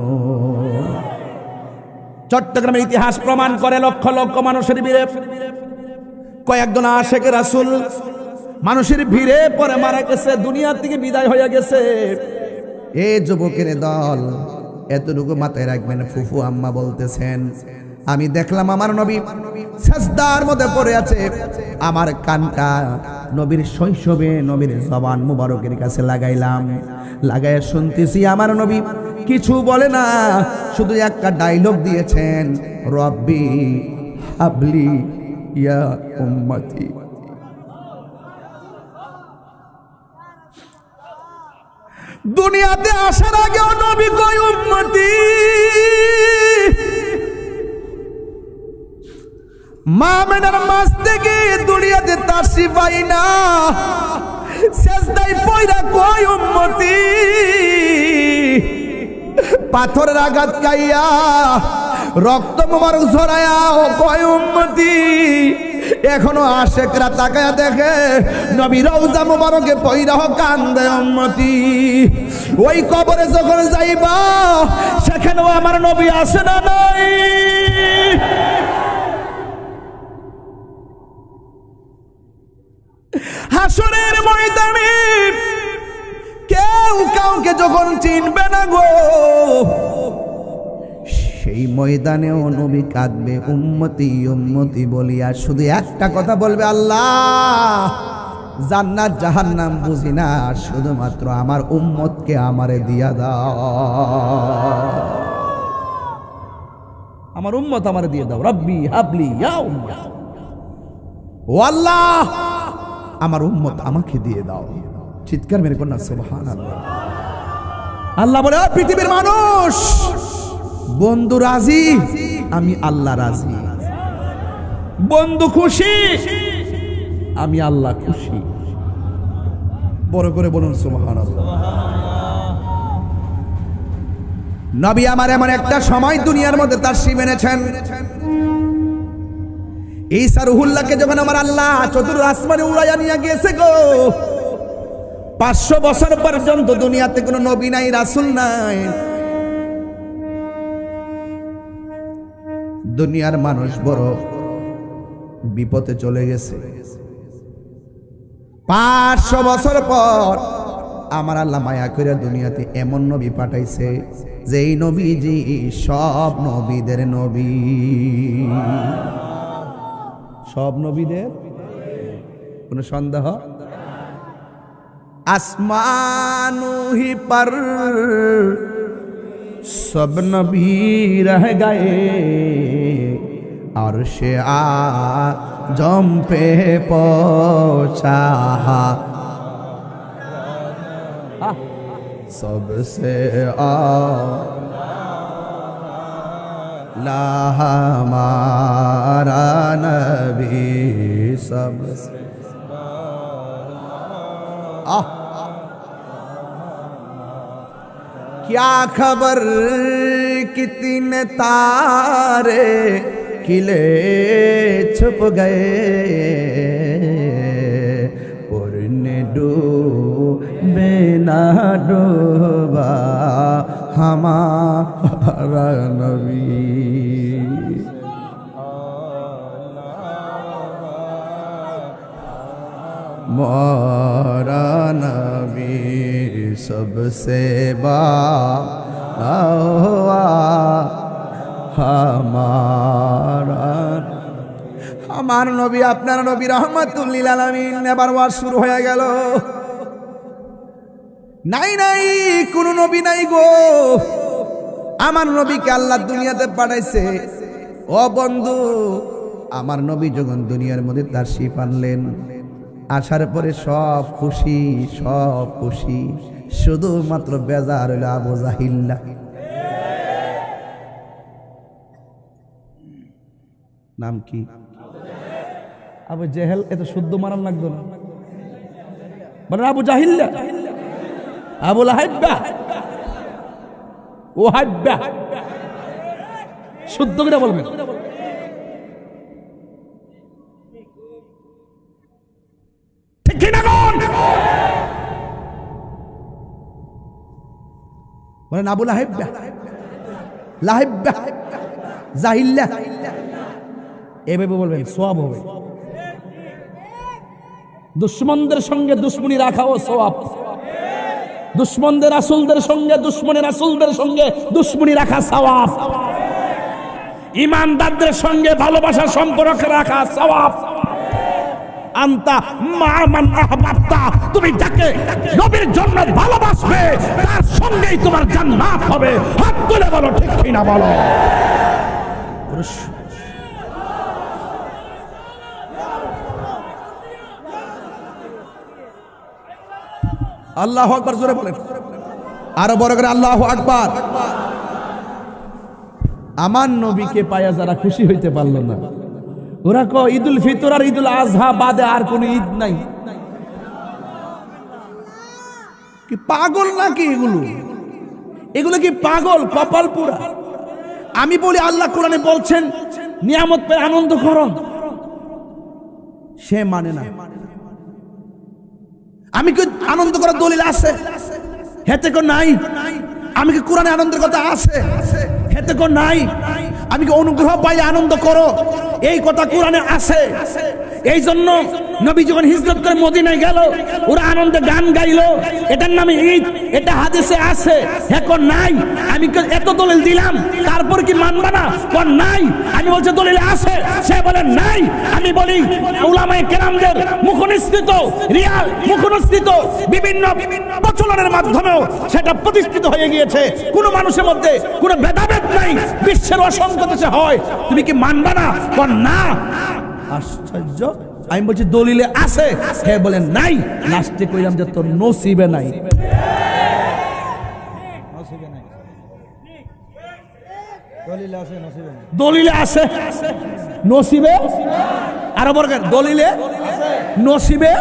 চট্টগ্রামের ইতিহাস প্রমাণ করে লক্ষ লক্ষ মানুষের ভিড়ে কয়েকজন আশেকে রাসূল মানুষের ভিড়ে পরে মারা গেছে, দুনিয়া থেকে বিদায় হয়ে গেছে। এই যুবকের দল এতটুকু মাথায় রাখবেন। ফুফু আম্মা বলতেছেন, আমি দেখলাম আমার নবী সাজদার মধ্যে পড়ে আছে, আমার কানটা নবীর শৈশবে নবীর জবান মুবারকের কাছে লাগাইলাম, লাগাইয়া শুনতেছি আমার নবী কিছু বলে না, শুধু একটা ডায়লগ দিয়েছেন, রব্বি হাবলি ইয়া উম্মতি। দুনিয়াতে আসার আগেও নবী কই উম্মতি, মা মেনার মাস থেকে দুনিয়াতে তাশরিফ আইনা সেজদায় পয়রা কই উম্মতি, পাথরের আঘাত খাইয়া রক্ত মোবারক ঝরায়া ও কয় উম্মতি। এখনো আশেকরা তাকায়া দেখে নবী রওজা মোবারকে পয়রা কান্দে উম্মতি। ওই কবরে যখন যাইবা সেখানেও আমার নবী আসে না নাই? হাসরের ময়দানে কেউ কাউকে যখন চিনবে না গো, সেই ময়দানেও নবী কাঁদবে উম্মতি উম্মতি বলিয়া, শুধু একটা কথা বলবে, আল্লাহ জান্নাত জাহান্নাম বুঝি না, শুধুমাত্র আমার উম্মতকে আমারে দিয়া দাও, আমার উম্মত আমারে দিয়ে দাও। রব্বি হাবলি ইয়া উম্মত, ও আল্লাহ আমার উম্মত আমাকে দিয়ে দাও। চিৎকার মেরে কন্যা সুবহানাল্লাহ। আল্লাহ বলে, পৃথিবীর মানুষ, বন্ধু রাজি, আমি আল্লাহ রাজি। বন্ধু খুশি, আমি আল্লাহ খুশি। বড় করে বলুন সুবহানাল্লাহ। নবী আমার এমন একটা সময় দুনিয়ার মধ্যে তাশরীফ এনেছেন, ঈসা রুহুল্লাহকে যখন আমার আল্লাহ চতুর্থ আসমানে উড়াইয়া নিয়ে গেছে গো, 500 বছর পর্যন্ত দুনিয়াতে কোনো নবী নাই, রাসূল নাই। দুনিয়ার মানুষ বড় বিপদে চলে গেছে। 500 বছর পর আমার আল্লাহ মায়া করে দুনিয়াতে এমন নবী পাঠাইছে, যেই নবীজি সব নবীদের নবী, সব নবীদের কোনো সন্দেহ? আসমানু হি পর সব নবী রহ গয়ে, আরশে আজম পে পৌঁছা सबसे हमारा नबी सबसे क्या खबर कितने तारे खिले छुप गए और ने डूबे ना डूबा हमारा नबी मोरा नबी सबसे हुआ আমার নবী আপনার নবী রহমাতুল লিল আলামিন। এবার ওয়াজ শুরু হয়ে গেল। নাই নাই কোন নবী নাই গো, আমার নবীকে আল্লাহ দুনিয়াতে পাঠাইছে। ও বন্ধু, আমার নবী যখন দুনিয়ার মধ্যে তাশরীফ আনলেন, আসার পরে সব খুশি, সব খুশি, শুধুমাত্র বেজার হইল আবু জাহিল্লা। নাম কি? আবু জেহেল। এত শুদ্ধ মারান লাগতো না, বলেন আবু জাহিল্লা, আবু লাহাব্বা, ও হাব্বা, শুদ্ধ করে বলবেন। বলেন আবু লাহাব্বা, লাহাব্বা, জাহিল্লা, এভাবে বলবেন, সওয়াব হবে। দুশ্মনদের সঙ্গে দুশ্মনী রাখাও সওয়াব। দুশ্মনদের রাসূলদের সঙ্গে দুশ্মনী রাসূলদের সঙ্গে দুশ্মনী রাখা সওয়াব। ঈমানদারদের সঙ্গে ভালোবাসার সম্পর্ক রাখা সওয়াব। আনতা মা মান আহবাবতা, তুমি যাকে নবীর জন্য ভালোবাসবে তার সঙ্গেই তোমার জান্নাত হবে। হাত তুলে বলো ঠিক কি না বলো। আল্লাহু আকবার, জোরে বলেন, আরো বড় করে আল্লাহু আকবার। আমার নবীকে পায়া যারা খুশি হইতে পারলো না, ওরা কো ঈদুল ফিতর আর ঈদুল আজহা বাদে আর কোন ঈদ নাই। কি পাগল নাকি এগুলো? এগুলো কি পাগল? কপাল পুরা। আমি বলি আল্লাহ কোরআনে বলছেন নিয়ামত পেয়ে আনন্দ করো, সে মানে না। আমি কি আনন্দ করার দলিল আছে? হেতে কো নাই। আমি কি কোরআনে আনন্দের কথা আছে? হেতে কো নাই। আমি কি অনুগ্রহ পাইলে আনন্দ করো, এই কথা কোরআনে আছে। এই জন্য নবী যখন হিজরত করে মদিনায় গেল, ওরা আনন্দে গান গাইলো, এটার নামে ঈদ, এটা হাদিসে আছে। এখন নাই। আমি এত দলিল দিলাম, তারপর কি মানবা না? কোন নাই। আমি বলছি দলিল আছে, সে বলে নাই। আমি বলি উলামায়ে কেরামদের মুখনিসৃত, রিয়াল মুখনিসৃত বিভিন্ন প্রচলনের মাধ্যমেও সেটা প্রতিষ্ঠিত হয়ে গিয়েছে। কোন মানুষের মধ্যে কোনো ভেদাভেদ নাই, বিশ্বের অসংখ্য দেশে হয়। তুমি কি মানবা না? কোন না। আশ্চর্য। আমি বলছি দলিলে আছে, সে বলেন নাই। লাস্টে কইলাম যে তোর নসিবে নাই। দলিলে আছে, নসিবে আরো বড় দলিলে নসিবে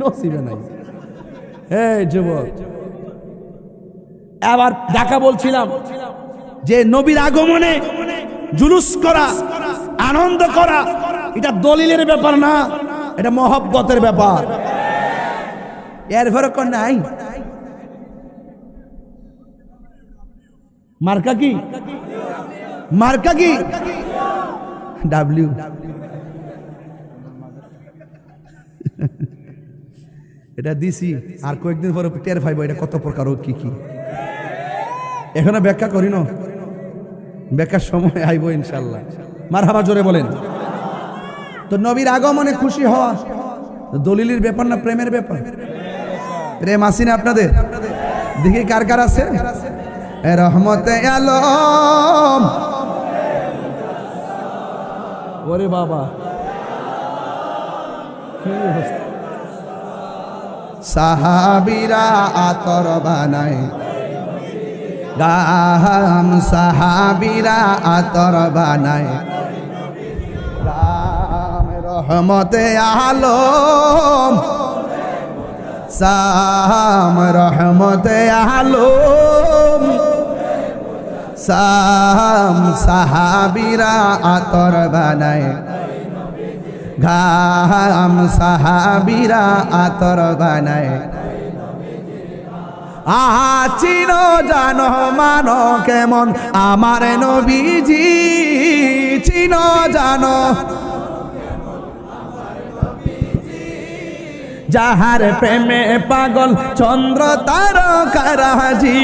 নসিবে নাই। এই যুবক, আবার ঢাকা বলছিলাম যে নবীর আগমনে জুলুস করা, আনন্দ করা, এটা দলিলের ব্যাপার না, এটা মহব্বতের ব্যাপার। এর ফরক নাই। মার্কা কি? মার্কা কি? ডাব্লিউ। এটা দিছি, আর কয়েকদিন পরে টের পাইব এটা কত প্রকার ও কি কি। এখনো ব্যাখ্যা করি না, ব্যাখ্যার সময় আইব ইনশাল্লাহ। মারহাবা, জোরে বলেন। তো নবীর আগমনে খুশি হওয়া দলিলের ব্যাপার না, প্রেমের ব্যাপার। প্রেম আসি না আপনাদের? দেখি কার কার আছে। রহমতে আলম, ওরে বাবা কি অবস্থা। সাহাবীরা আতর বানায় গাম সাহাবীরা আতর বানায় গাম রহমতে আলম সাম রহমতে আলম সাম সাহাবীরা আতর বানায় ঘাম সাহাবীরা আতর বানায় আহা চিনো জানো মানো কেমন আমার নবীজি চিনো জানো যাহার প্রেমে পাগল চন্দ্র তারকারাজি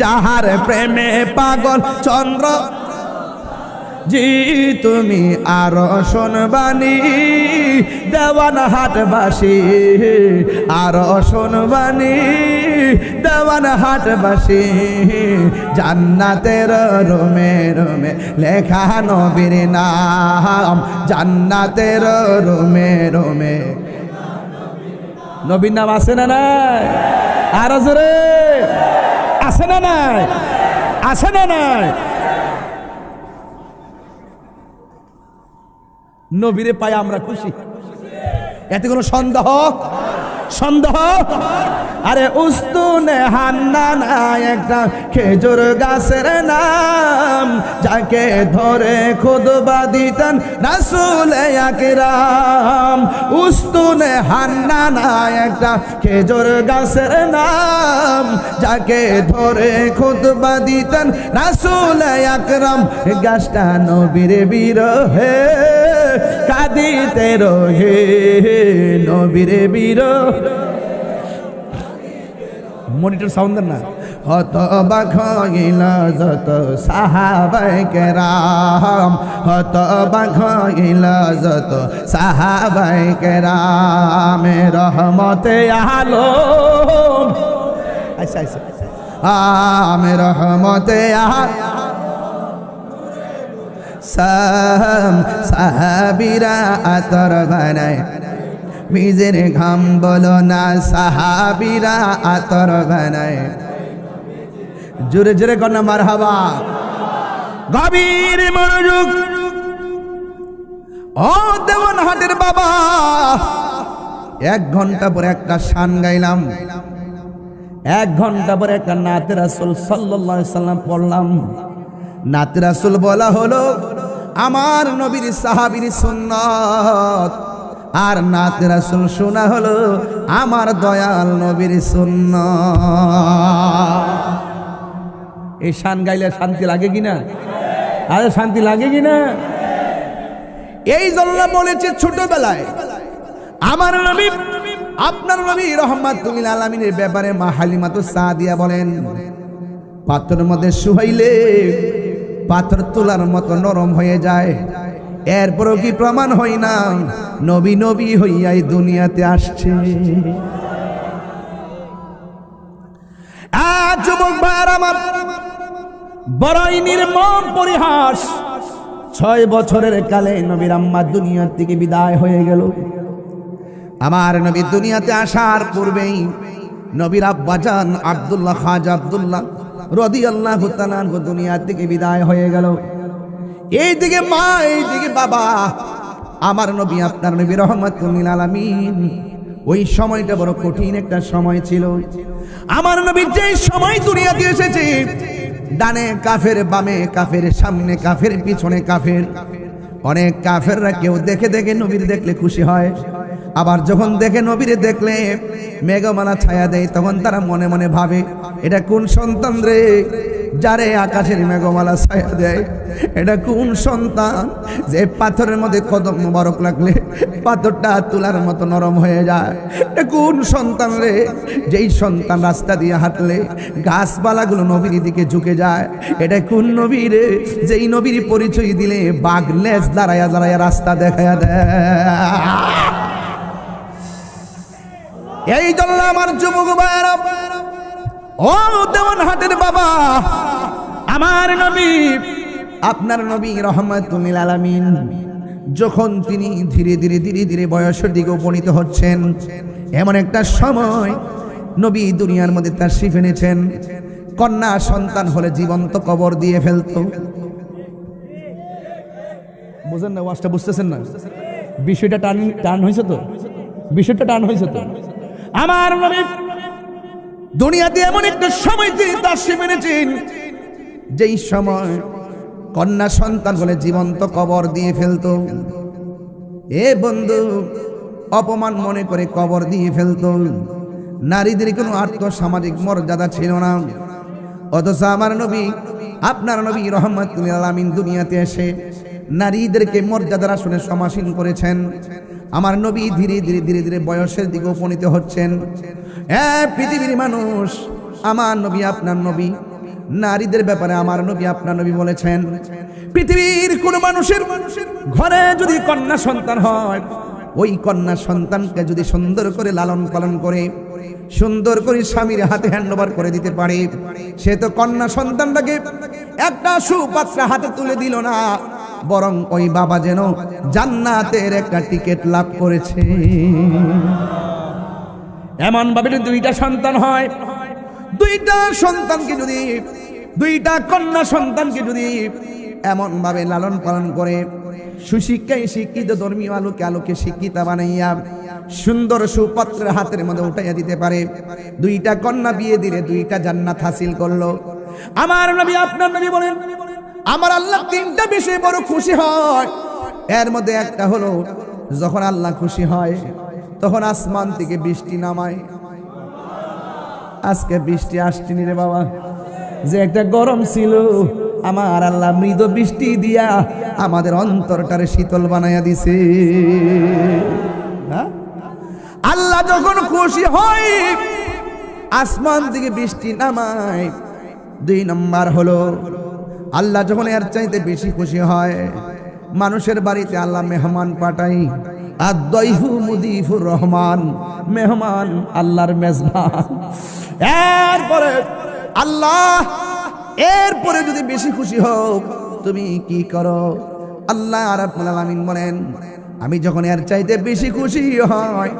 যাহার প্রেমে পাগল চন্দ্র জি তুমি আরো শোনবানি দেওয়ান হাটবাসী আরো শোনবানি দেওয়ান হাটবাসী জান্নাতের রোমে রোমে লেখা নবীর নাম জান্নাতের রোমে রোমে নবীর নাম আছে না নাই আরো জোরে আছে না নাই আছে না নাই নবীরে পাই আমরা খুশি এতে কোনো সন্দেহ সন্দেহ আরে উস্তুনে হান্নানা একটা খেজুর গাছের নাম যাকে ধরে খুতবা দিতেন রাসূল আকরাম উস্তুনে হান্নানা একটা খেজুর গাছের নাম যাকে ধরে খুতবা দিতেন রাসূল আকরাম গাছটা নবীর বিরহে কাঁদিতে রহে নবীর বিরহ মনিটর সাউন্ড না হতবাক হইল যত সাহাবায়ে কেরাম হতবাক হইল যত সাহাবায়ে কেরাম রহমতে আলম আচ্ছা আচ্ছা আমি রহমতে সাম সাহাবীরা আতর বানায় নিজের ঘাম বলো না সাহাবীরা আতর বানায় জোরে জোরে কন্যা মারহাবা গভীর মনোযোগ ও দেওয়ানহাটের বাবা 1 ঘন্টা পরে একটা শান গাইলাম 1 ঘন্টা পরে একটা নাতে রাসূল সাল্লাল্লাহু আলাইহি সাল্লাম পড়লাম নাতে রাসূল বলা হলো আমার নবীর সাহাবীর সুন্নাত আর নাতে রাসূল শোনা হলো আমার দয়াল নবীর সুন্নাত এই শান গাইলে শান্তি লাগে কিনা আরে শান্তি লাগে কিনা এই জন্য বলেছে ছোটবেলায় আমার নবী আপনার নবী রাহমাতুল লিল আলামিনের ব্যাপারে মা হালিমাতুস সাদিয়া বলেন পাথরের মধ্যে শুহাইলে পাথর তোলার মতো নরম হয়ে যায় এরপরও কি প্রমাণ হয় না নবী নবী হইয়াই দুনিয়াতে আসছে যুবক ভাইয়ের আমার বড়ই নির্মম পরিহাস 6 বছরের কালে নবীর আম্মা দুনিয়া থেকে বিদায় হয়ে গেল আমার নবী দুনিয়াতে আসার পূর্বেই নবীর আব্বাজান আব্দুল্লাহ খাজা আব্দুল্লাহ রাদিয়াল্লাহু তাআলা দুনিয়া থেকে বিদায় হয়ে গেল এইদিকে মা এইদিকে বাবা আমার নবী আপনার নবী রাহমাতুল লিল আলামিন ওই সময়টা বড় কঠিন একটা সময় ছিল আমার নবী যে সময় দুনিয়াতে এসেছে ডানে কাফের বামে কাফের সামনে কাফের পিছনে কাফের অনেক কাফেররা কেউ দেখে দেখে নবীর দেখলে খুশি হয় আবার যখন দেখে নবীরে দেখলে মেঘমালা ছায়া দেয় তখন তারা মনে মনে ভাবে এটা কোন সন্তান রে যারে আকাশের মেঘমালা ছায়া দেয় এটা কোন সন্তান যে পাথরের মধ্যে কদম মোবারক লাগলে পাথরটা তুলার মতো নরম হয়ে যায় এটা কোন সন্তান রে যেই সন্তান রাস্তা দিয়ে হাঁটলে গাছপালাগুলো নবীর দিকে ঝুঁকে যায় এটা কোন নবী রে যেই নবীর পরিচয় দিলে বাঘ লেজ দাঁড়ায়া দাঁড়ায়া রাস্তা দেখায়া দেয় এই জন্য আমার যুবক ভাইরা ও দেওয়ানহাটের বাবা আমার নবী আপনার নবী রাহমাতুল লিল আলামিন যখন তিনি ধীরে ধীরে ধীরে ধীরে বয়সের দিকে উপনীত হচ্ছেন এমন একটা সময় নবী দুনিয়ার মধ্যে তাশরীফ এনেছেন কন্যা সন্তান হলে জীবন্ত কবর দিয়ে ফেলতো। বুঝেন না ওয়াজটা, বুঝতেছেন না? বিষয়টা টান হয়েছে তো, বিষয়টা টান হয়েছে তো। আমার নবী দুনিয়াতে এমন একটা সময় তিনি তাশরীফ এনেছেন যেই সময় কন্যা সন্তান হলে জীবন্ত কবর দিয়ে ফেলতো। এ বন্ধু, অপমান মনে করে কবর দিয়ে ফেলতো। নারীদের কোনো আর্থসামাজিক মর্যাদা ছিল না। অথচ আমার নবী, আপনার নবী রহমাতুল আলামিন দুনিয়াতে এসে নারীদেরকে মর্যাদার আসনে সমাসীন করেছেন। আমার নবী ধীরে ধীরে ধীরে ধীরে বয়সের দিকে উপনীত হচ্ছেন। পৃথিবীর মানুষ, আমার নবী আপনার নবী নারীদের ব্যাপারে আমার নবী আপনার নবী বলেছেন, পৃথিবীর কোন মানুষের ঘরে যদি কন্যা সন্তান হয়, ওই কন্যা সন্তানকে যদি সুন্দর করে লালন পালন করে সুন্দর করে স্বামীর হাতে হ্যান্ডওভার করে দিতে পারে, সে তো কন্যা সন্তানটাকে একটা সুপাত্র হাতে তুলে দিল না, বরং ওই বাবা যেন জান্নাতের একটা টিকিট লাভ করেছে। এমন ভাবে দুইটা সন্তান হয়, দুইটা সন্তানকে যদি, দুইটা কন্যা সন্তানকে যদি এমন ভাবে লালন পালন করে, সুশিক্ষায় শিক্ষিত ধর্মীয় আলোকে আলোকে শিক্ষিতা বানাইয়া সুন্দর সুপাত্রের হাতের মধ্যে উঠাইয়া দিতে পারে, দুইটা কন্যা বিয়ে দিলে দুইটা জান্নাত হাসিল করলো। আমার নবী আপনার নবী বলেন, আমার আল্লাহ তিনটা বিষয়ে বড় খুশি হয়। এর মধ্যে একটা হলো, যখন আল্লাহ খুশি হয় তখন আসমান থেকে বৃষ্টি নামায়। আজকে বৃষ্টি আসছেনি রে বাবা, যে একটা গরম ছিল, আমার আল্লাহ মৃদু বৃষ্টি দিয়া আমাদের অন্তরটারে শীতল বানাইয়া দিছে। আল্লাহ যখন খুশি হয় আসমান থেকে বৃষ্টি নামায়। দুই নম্বর হলো, আল্লাহ যখন এর চাইতে বেশি খুশি হয়, মানুষের বাড়িতে আল্লাহ মেহমান পাঠাই। আদ-দাইফু মুদিফুর রহমান, মেহমান আল্লাহর মেজবান। এরপরে আল্লাহ, এরপরে যদি বেশি খুশি হোক তুমি কি করো? আল্লাহ রাব্বুল আলামিন বলেন, আমি যখন এর চাইতে বেশি খুশি হয়,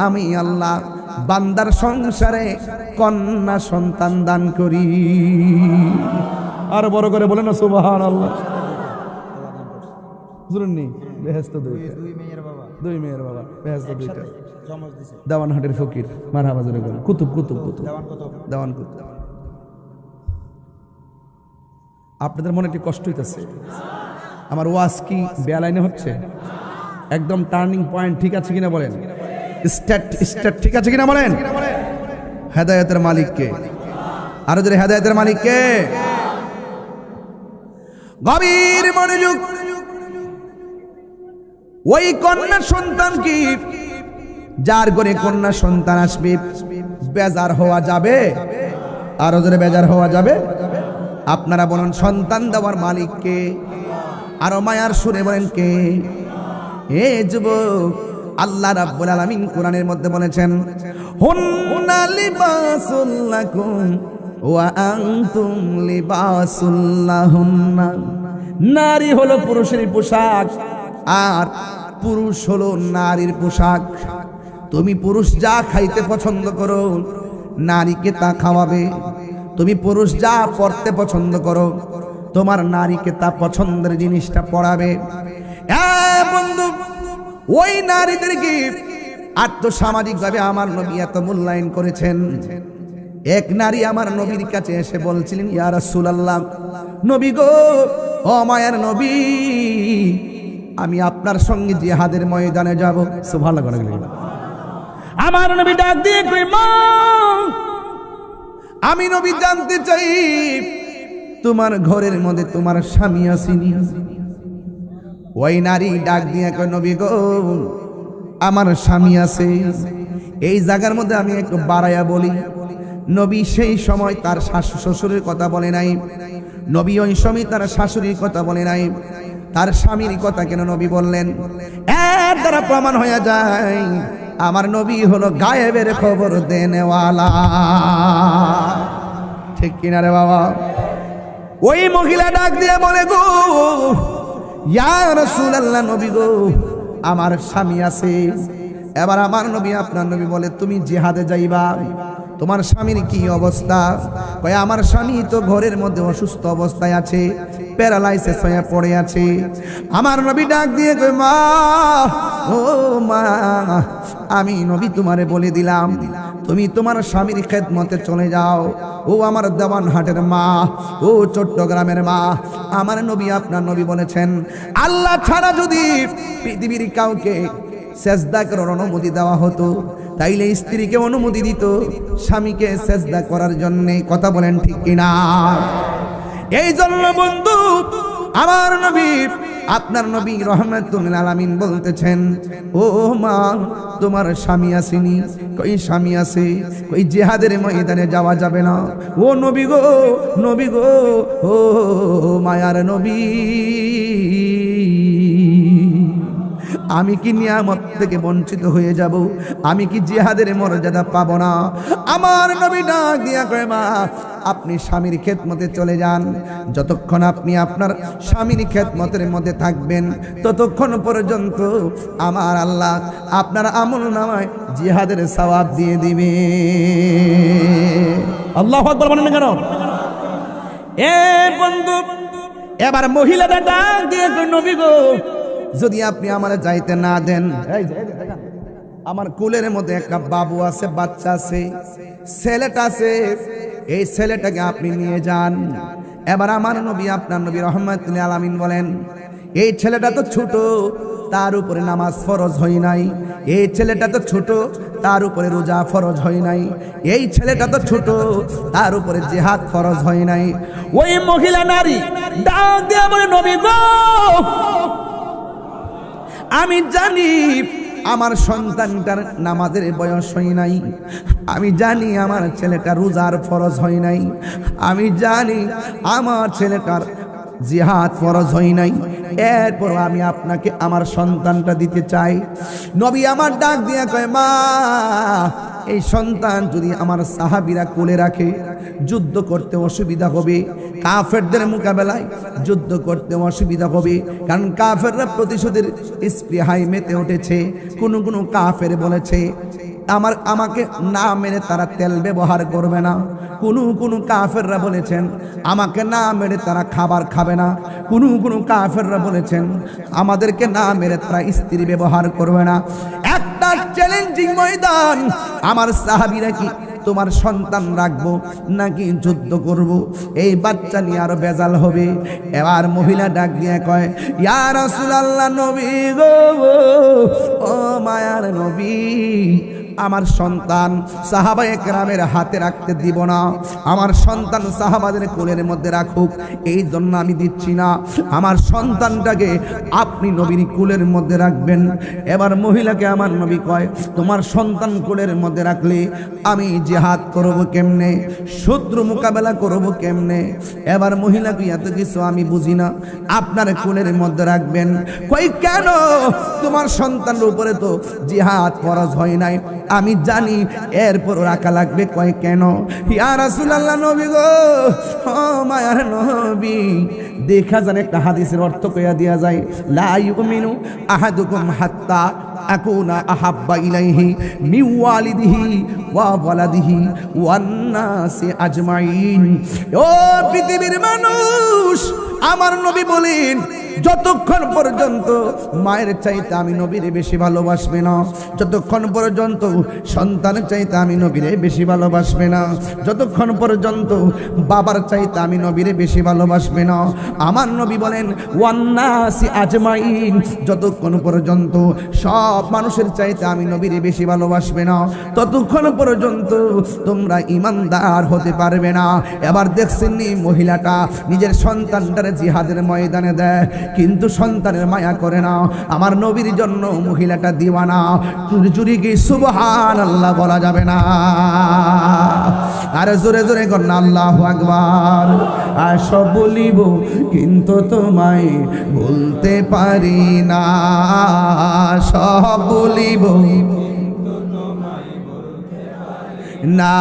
আমি আল্লাহ বান্দার সংসারে কন্যা সন্তান দান করি। আর বড় করে বলেন না সুবহানাল্লাহ। জুরুননি বেহেশত দুই মেয়ের বাবা বেহেশত দুইটা দেওয়ানহাটের ফকির, মারহাবা জোরে বলেন। কুতুব কুতুব কুতুব দেওয়ান কুতুব। আপনাদের মনে একটু কষ্ট হইতেছে? আমার ওয়াজ কি বেয়ালাইনে হচ্ছে? একদম টার্নিং পয়েন্ট ঠিক আছে কিনা বলেন? স্টার্ট ঠিক আছে কিনা বলেন? হেদায়েতের মালিক কে? আরো জোরে, হেদায়েতের মালিক কে? গভীর মনোযোগ। ওই কন্যা সন্তান কি, যার ঘরে কন্যা সন্তান আসবে, বেজার হওয়া যাবে? আরো জোরে, বেজার হওয়া যাবে? আপনারা বলেন, সন্তান দেওয়ার মালিক কে? আরো মায়ার সুরে বলেন কে? এ যুবক, আল্লাহ রাব্বুল আলামিন কোরআনের মধ্যে বলেছেন, হুন্না লিবাসুল লাকুম ওয়া আনতুম লিবাসুল লাহুন্না। নারী হলো পুরুষের পোশাক, আর পুরুষ হলো নারীর পোশাক। তুমি পুরুষ যা খাইতে পছন্দ করো, নারীকে তা খাওয়াবে। তুমি পুরুষ যা পড়তে পছন্দ করো, তোমার নারীকে তা পছন্দের জিনিসটা পড়াবে। বন্ধু, ওই নারীদেরকে আর্থসামাজিকভাবে আমার নবী এত মূল্যায়ন করেছেন। এক নারী আমার নবীর কাছে এসে বলছিলেন, ইয়া রাসূলুল্লাহ, নবী গো, ও মায়ের নবী, আমি আপনার সঙ্গে জিহাদের ময়দানে যাব। সুবহানাল্লাহ। আমার নবী ডাক দিয়ে কই, মা, আমি নবী জানতে চাই তোমার ঘরের মধ্যে তোমার স্বামী আসেনি? ওই নারী ডাক দিয়ে কই, নবী গো, আমার স্বামী আছে। এই জায়গার মধ্যে আমি একটু বাড়াইয়া বলি, নবী সেই সময় তার শাশু শ্বশুরের কথা বলে নাই, নবী ওই সময় তার শাশুড়ির কথা বলে নাই, তার স্বামীর কথা কেন নবী বললেন? এর দ্বারা প্রমাণ হয়ে যায় আমার নবী হলো গায়েবের খবর দেনেওয়ালা। ঠিক কিনা রে বাবা? ওই মহিলা ডাক দিয়ে বলে, গো ইয়া রাসূলুল্লাহ, নবী গো, আমার স্বামী আছে। এবার আমার নবী আপনার নবী বলে, তুমি জিহাদে যাইবা, তোমার স্বামীর কি অবস্থা? কয় আমার স্বামী তো ঘরের মধ্যে অসুস্থ অবস্থায় আছে, প্যারালাইসিস হয়ে পড়ে আছে। আমার নবী ডাক দিয়ে কয় মা, ও মা, আমি নবী তোমারে বলে দিলাম তুমি তোমার স্বামীর খেদমতে চলে যাও। ও আমার দেওয়ানহাটের মা, ও চট্টগ্রামের মা, আমার নবী আপনার নবী বলেছেন আল্লাহ ছাড়া যদি পৃথিবীর কাউকে সেজদা করার অনুমতি দেওয়া হতো তাইলে স্ত্রীকে অনুমতি দিত স্বামীকে সেজদা করার জন্য। কথা বলেন ঠিক কিনা? এই জন্য বন্ধু আমার নবী আপনার নবী রাহমাতুল আলামিন বলতেছেন ও মা, তোমার স্বামী আসেনি? কই স্বামী আছে। কই জিহাদের ময়দানে যাওয়া যাবে না? ও নবী গো, নবী গো, ও মায়ার নবী, আমি কি নিয়ামত থেকে বঞ্চিত হয়ে যাব? আমি কি জিহাদের মর্যাদা পাবো না? আমার নবী ডাক দিয়া কয় মা, আপনি স্বামীর খেদমতে চলে যান। যতক্ষণ আপনি আপনার স্বামীর খেদমতের মধ্যে থাকবেন ততক্ষণ পর্যন্ত আমার আল্লাহ আপনার আমলনামায় জিহাদের সওয়াব দিয়ে দিবে। আল্লাহু আকবার বলেন না কেন? এ বন্ধু, এবার মহিলাটা ডাক দিয়ে কয় নবী গো, যদি আপনি আমার যাইতে না দেন, আমার কুলের মধ্যে একটা বাবু আছে, বাচ্চা আছে, ছেলেটা আছে, এই ছেলেটাকে আপনি নিয়ে যান। এবার আমার নবী আপনার নবী রাহমাতুল আলামিন বলেন এই ছেলেটা তো ছোট, তার উপরে নামাজ ফরজ হয় নাই। এই ছেলেটা তো ছোট, তার উপরে রোজা ফরজ হয় নাই। এই ছেলেটা তো ছোট, তার উপরে জিহাদ ফরজ হয় নাই। ওই মহিলা নারী ডাক দিয়ে বলে নবী গো, আমি জানি আমার সন্তানটার নামাজের বয়স হয় নাই, আমি জানি আমার ছেলেটা রোজার ফরজ হয় নাই, আমি জানি আমার ছেলেটার জিহাদ ফরজ হয় নাই, এরপর আমি আপনাকে আমার সন্তানটা দিতে চাই। নবী আমার ডাক দিয়া কয় মা, এই সন্তান যদি আমার সাহাবীরা কোলে রাখে যুদ্ধ করতে অসুবিধা হবে, কাফেরদের মোকাবেলায় যুদ্ধ করতে অসুবিধা হবে, কারণ কাফেররা প্রতিশোধের স্পৃহায় মেতে উঠেছে। কোনো কোনো কাফের বলেছে আমাকে না মেরে তারা তেল ব্যবহার করবে না। কোনো কাফেররা বলেছেন আমাকে না মেরে তারা খাবার খাবে না। কোনো কাফেররা বলেছেন আমাদেরকে না মেরে তারা স্ত্রী ব্যবহার করবে না। একটা চ্যালেঞ্জিং ময়দান, আমার সাহাবীরা কি তোমার সন্তান রাখবো নাকি যুদ্ধ করব? এই বাচ্চা নিয়ে আরো বেজাল হবে। এবার মহিলা ডাক দিয়ে কয় ইয়া রাসূলুল্লাহ, নবী গো, ও মায়ার নবী, আমার সন্তান সাহাবায়ে কেরামের হাতে রাখতে দিব না, আমার সন্তান সাহাবাদের কোলের মধ্যে রাখুক, এই জন্য আমি দিচ্ছি না। আমার সন্তানটাকে আপনি নবীর কোলের মধ্যে রাখবেন। এবার মহিলাকে আমার নবী কয় তোমার সন্তান কোলের মধ্যে রাখলে আমি জিহাদ করব কেমনে, শত্রু মোকাবেলা করব কেমনে? এবার মহিলাকে এত কিছু আমি বুঝি না, আপনার কোলের মধ্যে রাখবেন। কই কেন? তোমার সন্তানের উপরে তো জিহাদ ফরজ হয় নাই, আমি জানি, এরপর রাখা লাগবে। কয় কেন? ইয়া রাসূলুল্লাহ, নবী গো, ও মায়ার নবী, দেখা যান একটা হাদিসের অর্থ কইয়া দিয়া যায়, লা ইউমিনু আহাদুকুম হাত্তা আকুনা আহাব্বা ইলাইহি মিন ওয়ালিদিহি ওয়া ওয়ালাদিহি ওয়ান নাসি আজমাইন। ও পৃথিবীর মানুষ, আমার নবী বলেন যতক্ষণ পর্যন্ত মায়ের চাইতে আমি নবীরে বেশি ভালোবাসবে না, যতক্ষণ পর্যন্ত সন্তানের চাইতে আমি নবীরে বেশি ভালোবাসবে না, যতক্ষণ পর্যন্ত বাবার চাইতে আমি নবীরে বেশি ভালোবাসবে না। আমার নবী বলেন ওয়ান্নাসি আজমাইন, যতক্ষণ পর্যন্ত সব মানুষের চাইতে আমি নবীরে বেশি ভালোবাসবে না ততক্ষণ পর্যন্ত তোমরা ইমানদার হতে পারবে না। এবার দেখছেন মহিলাটা নিজের সন্তানটারে জিহাদের ময়দানে দেয়, কিন্তু সন্তানের মায়া করে না। আমার নবীর জন্য মহিলাটা দিওয়ানা। চুরি চুরি কি সুবহানাল্লাহ বলা যাবে না? আর জোরে জোরে করেন আল্লাহু আকবার। আর সব বলিব কিন্তু তোমায় বলতে পারি না, সব বলিব না,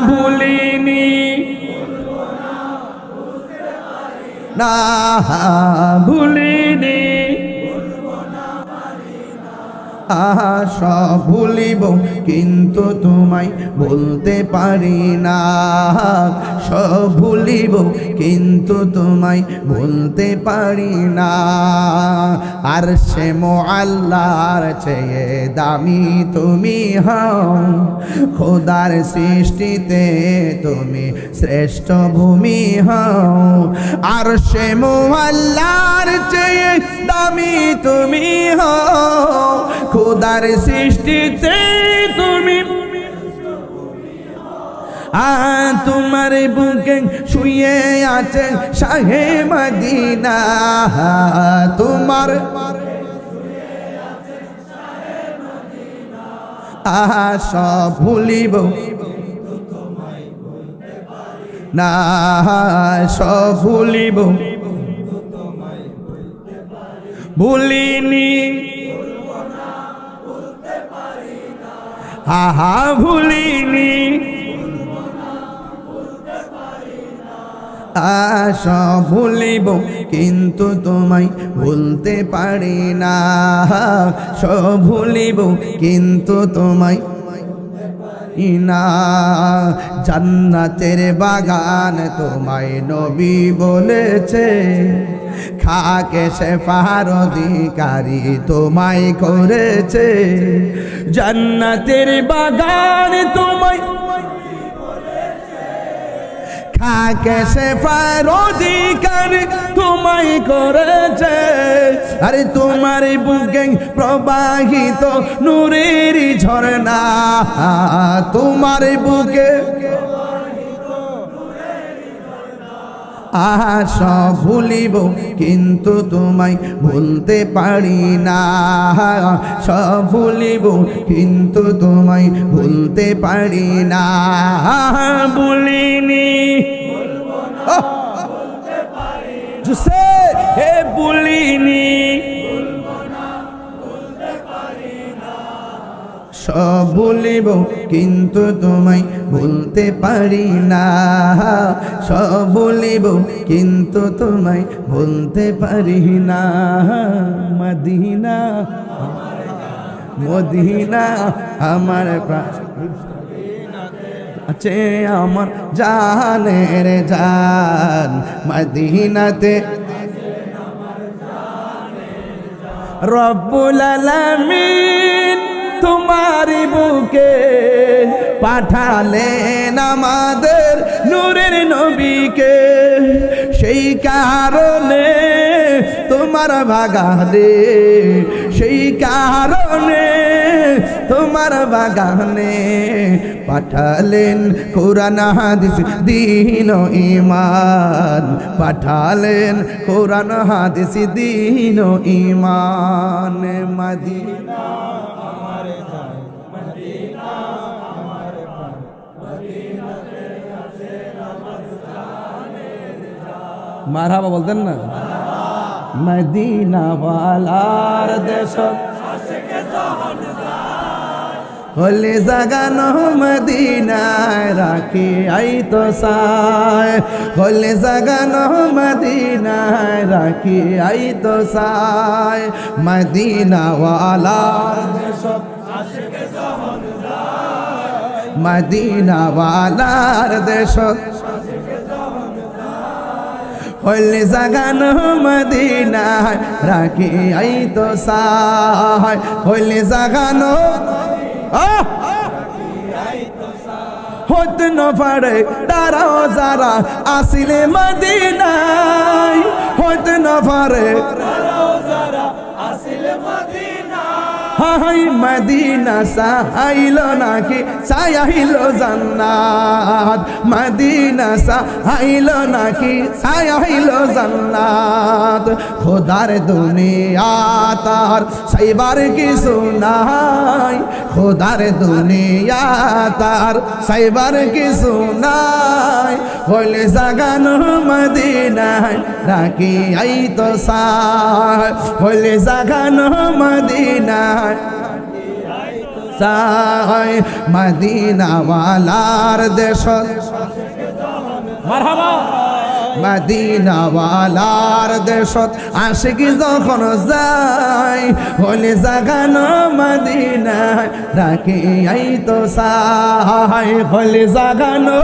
ভুলিনি না, ভুলিনি সব ভুলিব কিন্তু তোমায় বলতে পারি না, সব ভুলিব কিন্তু তোমায় বলতে পারি না। আর সে মুআল্লার চেয়ে দামি তুমি হও, খোদার সৃষ্টিতে তুমি শ্রেষ্ঠ ভূমি হও। আর সে মুআল্লার চেয়ে দামি তুমি হও, খোদার সৃষ্টিতে তুমি। তোমার বুকে শুয়ে আছে শাহে মদিনা, তোমার সব ভুলিব না, সব ভুলিব ভুলিনি, ভুলিনি, সব ভুলিব কিন্তু তোমায় ভুলতে পারি না, সব ভুলিব কিন্তু তোমায় না। জান্নাতের বাগান তোমায় নবী বলেছে, খাকে শেফার অধিকারী তোমায় করেছে। জান্নাতের বাগান তোমায় খাকে শেফার অধিকারী তোমায় করেছে। আরে তোমার বুকে প্রবাহিত নূরের ঝর্ণা, তোমার বুকে সব ভুলিব কিন্তু তোমায় ভুলতে পারি না, সব ভুলিব কিন্তু তোমায় ভুলতে পারি না। ভুলিনি জুসে হে ভুলিনি, সব ভুলিব কিন্তু তোমায় ভুলতে পারি না, সব ভুলিব কিন্তু তোমায় ভুলতে পারি না। মদিনা মদিনা আমার আছে আমার জানের জান, মদিনাতে রব্বুল আলামিন তোমারি বুকে পাঠালেন আমাদের নূরের নবীকে। সেই কারণে তোমার বাগানে, সেই কারণে তোমার বাগানে পাঠালেন কোরআন হাদিস দ্বীন ও ঈমান, পাঠালেন কোরআন হাদিস দ্বীন ও ঈমান। মদিনা মারহাবা বলতেন না? মদিনা ওয়ালার দেশ হলে জাগানো মদিনায় রাখি আই তো সায়, হলে জাগানো মদিনায় রাখি আই তো সায়। মদিনা ওয়ালার দেশ মদিনা ওয়ালার দেশ হলে জাগানো মদিনায় রাখি আই তো সায়, হলে জাগানো হতে ন পারে তারাও যারা আসিলে মদিনায়, হতে ন পারে হাই মদিনা সাইল নাকি সাইল জান্নাত, মদিনা সাইল নাকি সাইল জান্নাত। খোদার দুনিয়া তার সাইবার কিছু নাই, খোদার দুনিয়া তার সাইবার কিছু নাই। হলে জাগানো মদিনায় রাখি আই তো সায়, হলে জাগানো মদিনায় সায়। মদিনা ওয়ালার দেশ মারহাবা মদিনা ওয়ালার দেশত আশিক যখন যায় হলে জাগানো মদিনায় রাখি আইতো সাই হলে জাগানো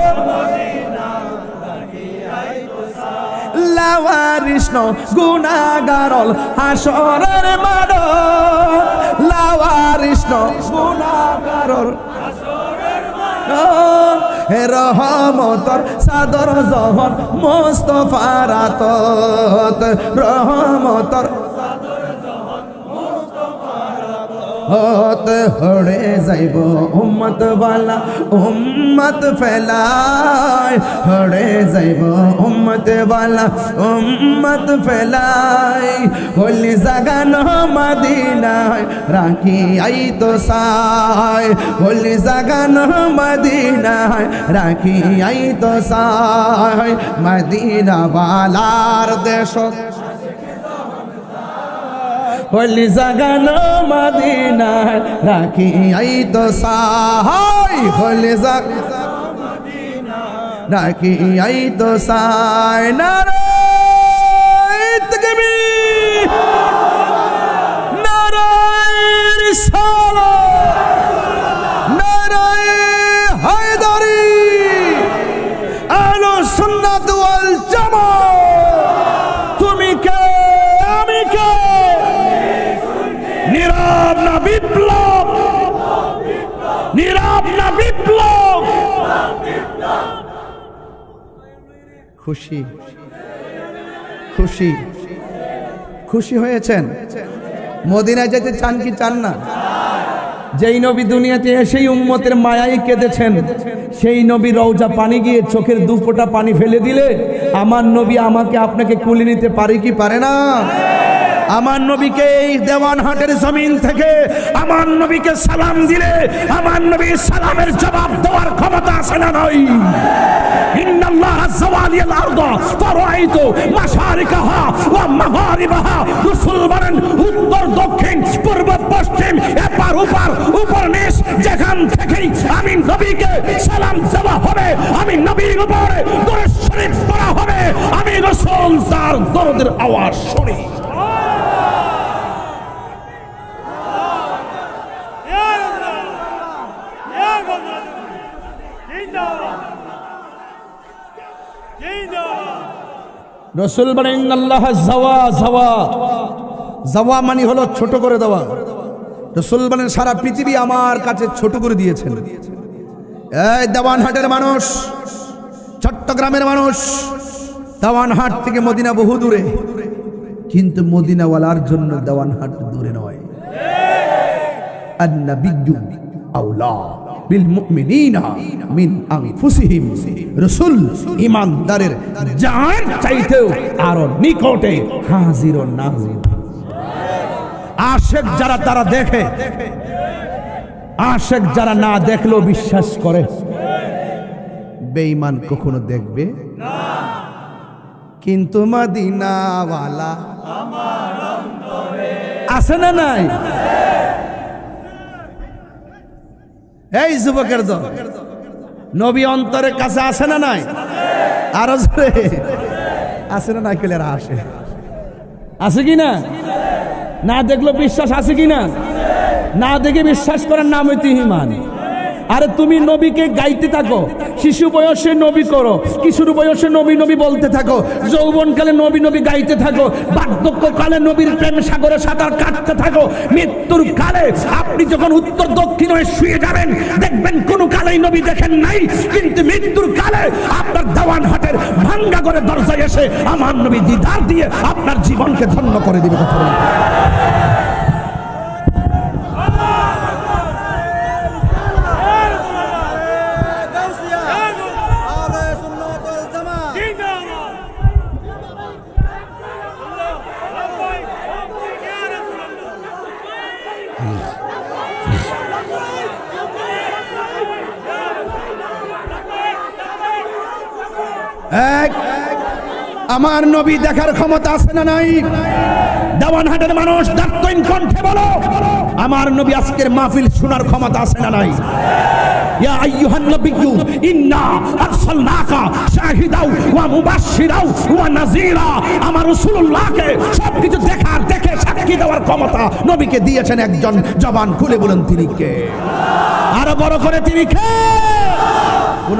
লাওয়ারিষ্ণ গুনাহগারল হাসরের মাঠ লাওয়ারিষ্ণ গুনাহগারল হাসরের মাঠ হে রহমতর সাদর জহর মুস্তাফার আতত রহমতর होते हड़े जाइबो उम्मत वाला उम्मत फैलाए हड़े जाइबो उम्मत वाला उम्मत फैलाए होली जगानो मदीना राखी आई तो साय होली जगानो मदीना राखी आई तो साय मदीना वालार देशो होली जगानो मदीना राखी आई तो साय होली जगानो मदीना राखी आई तो साय नारे तकबीर नारे रिसालत नारे हैदरी आलो सुन्नत वल जमात तुमी के आमी के নীরব না বিপ্লব নীরব না বিপ্লব খুশি খুশি খুশি হয়েছেন মদিনায় যেতে চান কি চান না যেই নবী দুনিয়াতে এসেই উম্মতের মায়ায় কেঁদেছেন সেই নবী রওজা পানি গিয়ে চোখের দু ফোঁটা পানি ফেলে দিলে আমার নবী আমাকে আপনাকে কুলে নিতে পারে কি পারে না আমার নবীকে এই দেওয়ানহাটের জমিন থেকে আমার নবীকে সালাম দিলে আমার নবীর সালামের জবাব দেওয়ার ক্ষমতা আছে না নাই ইন্নাল্লাহ যাওয়ালিয়াল আরদ ফারাইতু মাশারিকাহা ওয়া মাগারিবাহা রাসূল বলেন উত্তর দক্ষিণ পূর্ব পশ্চিম এপার ওপার উপর নিচ যেখান থেকেই আমি নবীকে সালাম দেওয়া হবে আমি নবীর উপরে দরুদ শরীফ পড়া হবে আমি রাসূল তার দরুদের আওয়াজ শুনি রসুল বলেন আল্লাহ যাওয়া যাওয়া যাওয়া মানে হলো ছোট করে দেওয়া রসুল বলেন সারা পৃথিবী আমার কাছে ছোট করে দিয়েছেন এই দেওয়ানহাটের মানুষ চট্টগ্রামের মানুষ দেওয়ানহাট থেকে মদিনা বহু দূরে কিন্তু মদিনাওয়ালার জন্য দেওয়ানহাট দূরে নয় আন-নাবিয়্যু আওলা বিল মুমিনিনা মিন আনফুসিহিম রাসূল ঈমানদারের জান চাইতেও আরো নিকটে হাজির ও নাজির আশিক যারা তারা দেখে আশিক যারা না দেখলেও বিশ্বাস করে বেঈমান কখনো দেখবে না কিন্তু মদিনাওয়ালা আমার অন্তরে আছে না নাই এই যুবকের দল নবী অন্তরের কাছে আছে না নাই আরো জোরে আছে না নাই কেলেরা আসে আছে কি না না দেখলো বিশ্বাস আছে কি না না দেখে বিশ্বাস করার নাম হইতে ঈমান আরে তুমি নবীকে গাইতে থাকো শিশু বয়সে নবী করো কিশোর বয়সে নবী নবী বলতে থাকো যৌবনকালে নবী নবী গাইতে থাকো বার্ধক্যকালে নবীর প্রেম সাগরে সাঁতার কাটতে থাকো মৃত্যুর কালে আপনি যখন উত্তর দক্ষিণ হয়ে শুয়ে যাবেন দেখবেন কোনো কালেই নবী দেখেন নাই কিন্তু মৃত্যুর কালে আপনার দেওয়ানহাটের ভাঙ্গা করে দরজায় এসে আমার নবী দিদার দিয়ে আপনার জীবনকে ধন্য করে দিবে কথা বলেন আমার নবী দেখার ক্ষমতা আছে না নাই দেওয়ানহাটের মানুষ দাঁতহীন কণ্ঠে বলো আমার নবী আজকের মাহফিল শোনার ক্ষমতা আছে না নাই ইয়া আইয়ুহান নাবিয়্যু ইন্না আরসালনাকা শাহিদাও ওয়া মুবাশশিরাও ওয়া নাযীরা। আমার রাসূলুল্লাহকে সবকিছু দেখার, দেখে সাক্ষী দেওয়ার ক্ষমতা নবীকে দিয়েছেন একজন। জবান খুলে বলেন তিনি কে? আরো বড় করে তিনি কে? কোন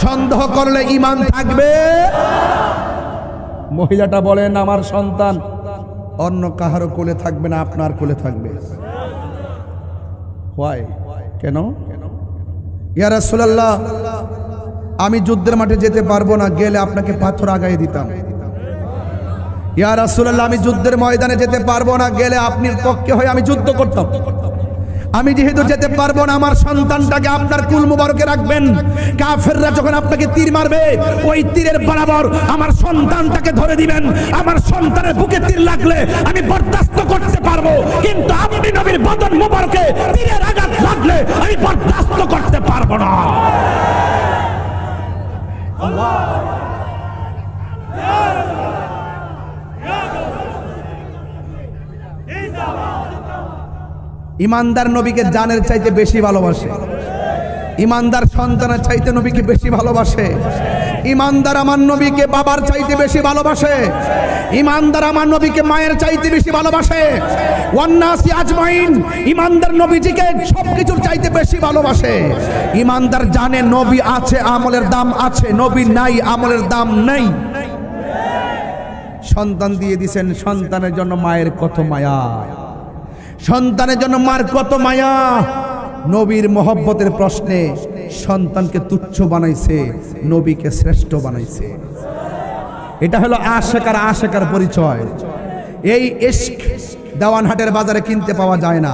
সন্দেহ করলে ঈমান থাকবে? মহিলাটা বলেন আমার সন্তান অন্য কাহারও কোলে থাকবে না, আপনার কোলে থাকবে। হোয়াই? কেন? ইয়া রাসূলুল্লাহ, আমি যুদ্ধের মাঠে যেতে পারবো না, গেলে আপনাকে পাথর আগায় দিতাম। ইয়া রাসূলুল্লাহ, আমি যুদ্ধের ময়দানে যেতে পারবো না, গেলে আপনার পক্ষে হয়ে আমি যুদ্ধ করতাম। আমি যেহেতু যেতে পারবো না, আমার সন্তানটাকে আপনার কুল মুবারকে রাখবেন। কাফেররা যখন আপনাকে তীর মারবে, ওই তীরের বরাবর আমার সন্তানটাকে ধরে দিবেন। আমার সন্তানের বুকে তীর লাগলে আমি বরদাস্ত করতে পারবো, কিন্তু আপনি নবীর বদন মুবারকে তীরের আঘাত লাগলে আমি বরদাস্ত করতে পারবো না। ইমানদার নবীকে জানের চাইতে বেশি ভালোবাসে। ইমানদার সন্তানের চাইতে নবীকে বেশি ভালোবাসে। ইমানদার আমার নবীকে বাবার চাইতে বেশি ভালোবাসে। ইমানদার আমার নবীকে মায়ের চাইতে বেশি ভালোবাসে। ওয়ান্নাসি আজমাইন, ইমানদার নবীজিকে সবকিছুর চাইতে বেশি ভালোবাসে। ইমানদার জানে নবী আছে, আমলের দাম আছে, নবী নাই, আমলের দাম নেই। সন্তান দিয়ে দিয়েছেন, সন্তানের জন্য মায়ের কত মায়া, সন্তানের জন্য মার কত মায়া। নবীর মহব্বতের প্রশ্নে সন্তানকে তুচ্ছ বানাইছে, নবীকে শ্রেষ্ঠ বানাইছে। এটা হলো আশেকার পরিচয়। এই ইশক দেওয়ানহাটের বাজারে কিনতে পাওয়া যায় না,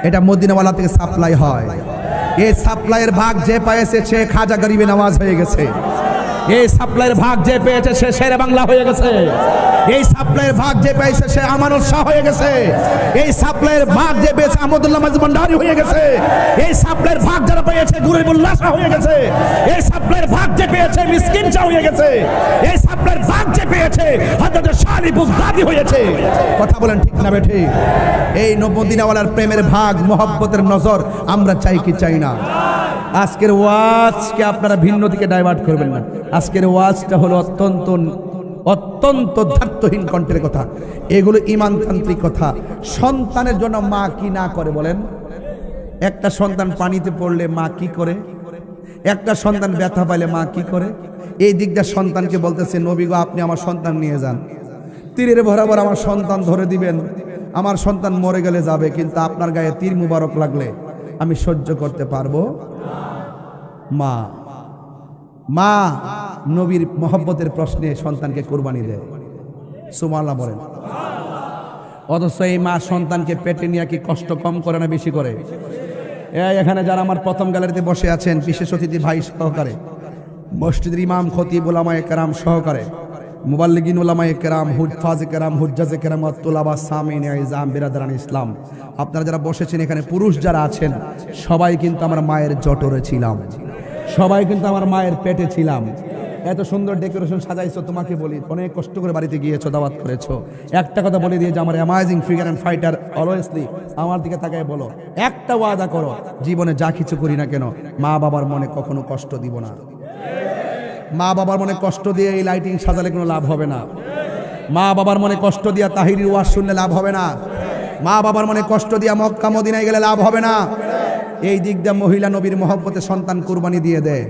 এটা মদিনাওয়ালা থেকে সাপ্লাই হয়। এই সাপ্লাইয়ের ভাগ যে পেয়েছে সে খাজা গরিবে নওয়াজ হয়ে গেছে। এই সাপ্লাইয়ের ভাগ যে পেয়েছে সে শেরে বাংলা হয়ে গেছে। এই সাপ্লাইয়ের ভাগ যে পেয়েছে সে আমানুল শাহ হয়ে গেছে। এই সাপ্লাইয়ের ভাগ যে পেয়েছে আহমদুল্লাহ মাঝভান্ডারী হয়ে গেছে। এই সাপ্লাইয়ের ভাগ যারা পেয়েছে গুরিবুল্লাহ শাহ হয়ে গেছে। এই সাপ্লাইয়ের ভাগ যে পেয়েছে মিসকিন শাহ হয়ে গেছে। এই সাপ্লাইয়ের ভাগ যে পেয়েছে হযরত শালি বুগদাদি হয়েছে। কথা বলেন ঠিক না বেঠি? এই মদিনাওয়ালার প্রেমের ভাগ, মহব্বতের নজর আমরা চাই কি চাই না? আজকের ওয়াজকে আপনারা ভিন্ন দিকে ডাইভার্ট করবেন না। আজকের ওয়াজটা হলো অত্যন্ত ধার্তহীন কণ্ঠের কথা। এগুলো ঈমানতান্ত্রিক কথা। সন্তানের জন্য মা কি না করে বলেন? একটা সন্তান পানিতে পড়লে মা কি করে? একটা সন্তান ব্যথা পাইলে মা কি করে? এই দিকটা সন্তানকে বলতেছে, নবী গো আপনি আমার সন্তান নিয়ে যান, তীরের বরাবর আমার সন্তান ধরে দিবেন। আমার সন্তান মরে গেলে যাবে, কিন্তু আপনার গায়ে তীর মুবারক লাগলে আমি সহ্য করতে পারবো। মা নবীর মহব্বতের প্রশ্নে সন্তানকে কুরবানি দেয়। সুবহানাল্লাহ বলেন। অথচ এই মা সন্তানকে পেটে নিয়ে কি কষ্ট কম করে না বেশি করে? এখানে যারা আমার প্রথম গ্যালারিতে বসে আছেন, বিশেষ অতিথি ভাই সহকারে, মসজিদের ইমাম, খতিব, উলামায়ে কেরাম সহকারে, মুবাল্লিগিন, উলামায়ে কেরাম, হুজ্জাজে কেরাম, হুজ্জাজে কেরাম, তুলাবা, সামিন, ইজাম, বিরাদরান ইসলাম, আপনারা যারা বসেছেন এখানে, পুরুষ যারা আছেন, সবাই কিন্তু আমার মায়ের জঠরে ছিলাম, সবাই কিন্তু আমার মায়ের পেটে ছিলাম। এত সুন্দর ডেকোরেশন সাজাইছো, তোমাকে বলি অনেক কষ্ট করে বাড়িতে গিয়েছো, দাওয়াত করেছো। একটা কথা বলে দিয়ে যে আমার অ্যামাজিং ফিগার অ্যান্ড ফাইটার, অলওয়েজলি আমার দিকে তাকায় বলো, একটা ওয়াদা করো, জীবনে যা কিছু করি না কেন মা বাবার মনে কখনো কষ্ট দিব না। মা বাবার মনে কষ্ট দিয়ে এই লাইটিং সাজালে কোনো লাভ হবে না। মা বাবার মনে কষ্ট দিয়া তাহিরির ওয়াজ শুনলে লাভ হবে না। মা বাবার মনে কষ্ট দিয়া মক্কা মদিনায় গেলে লাভ হবে না। এই দিক দিয়ে মহিলা নবীর মহব্বতে সন্তান কুরবানি দিয়ে দেয়,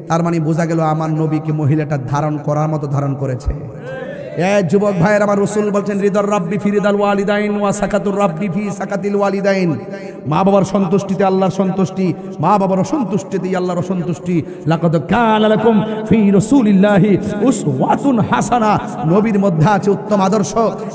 তার মানে বোঝা গেল আমার নবীকে মহিলাটা ধারণ করার মতো ধারণ করেছে। যুবক ভাইয়ের, আমার রাসূল বলছেন, রিদার রাব্বি ফি রিদাল ওয়ালিদাইন ওয়া সাকাতুর রাব্বি ফি সাকাতিল ওয়ালিদাইন। মা বাবার সন্তুষ্টিতে আল্লাহর সন্তুষ্টি, মা বাবার অসন্তুষ্টিতে আল্লাহর অসন্তুষ্টি। লাকাদ কানা লাকুম ফি রাসূলিল্লাহি উসওয়াতুন হাসানা। নবীর মধ্যে আছে উত্তম আদর্শ।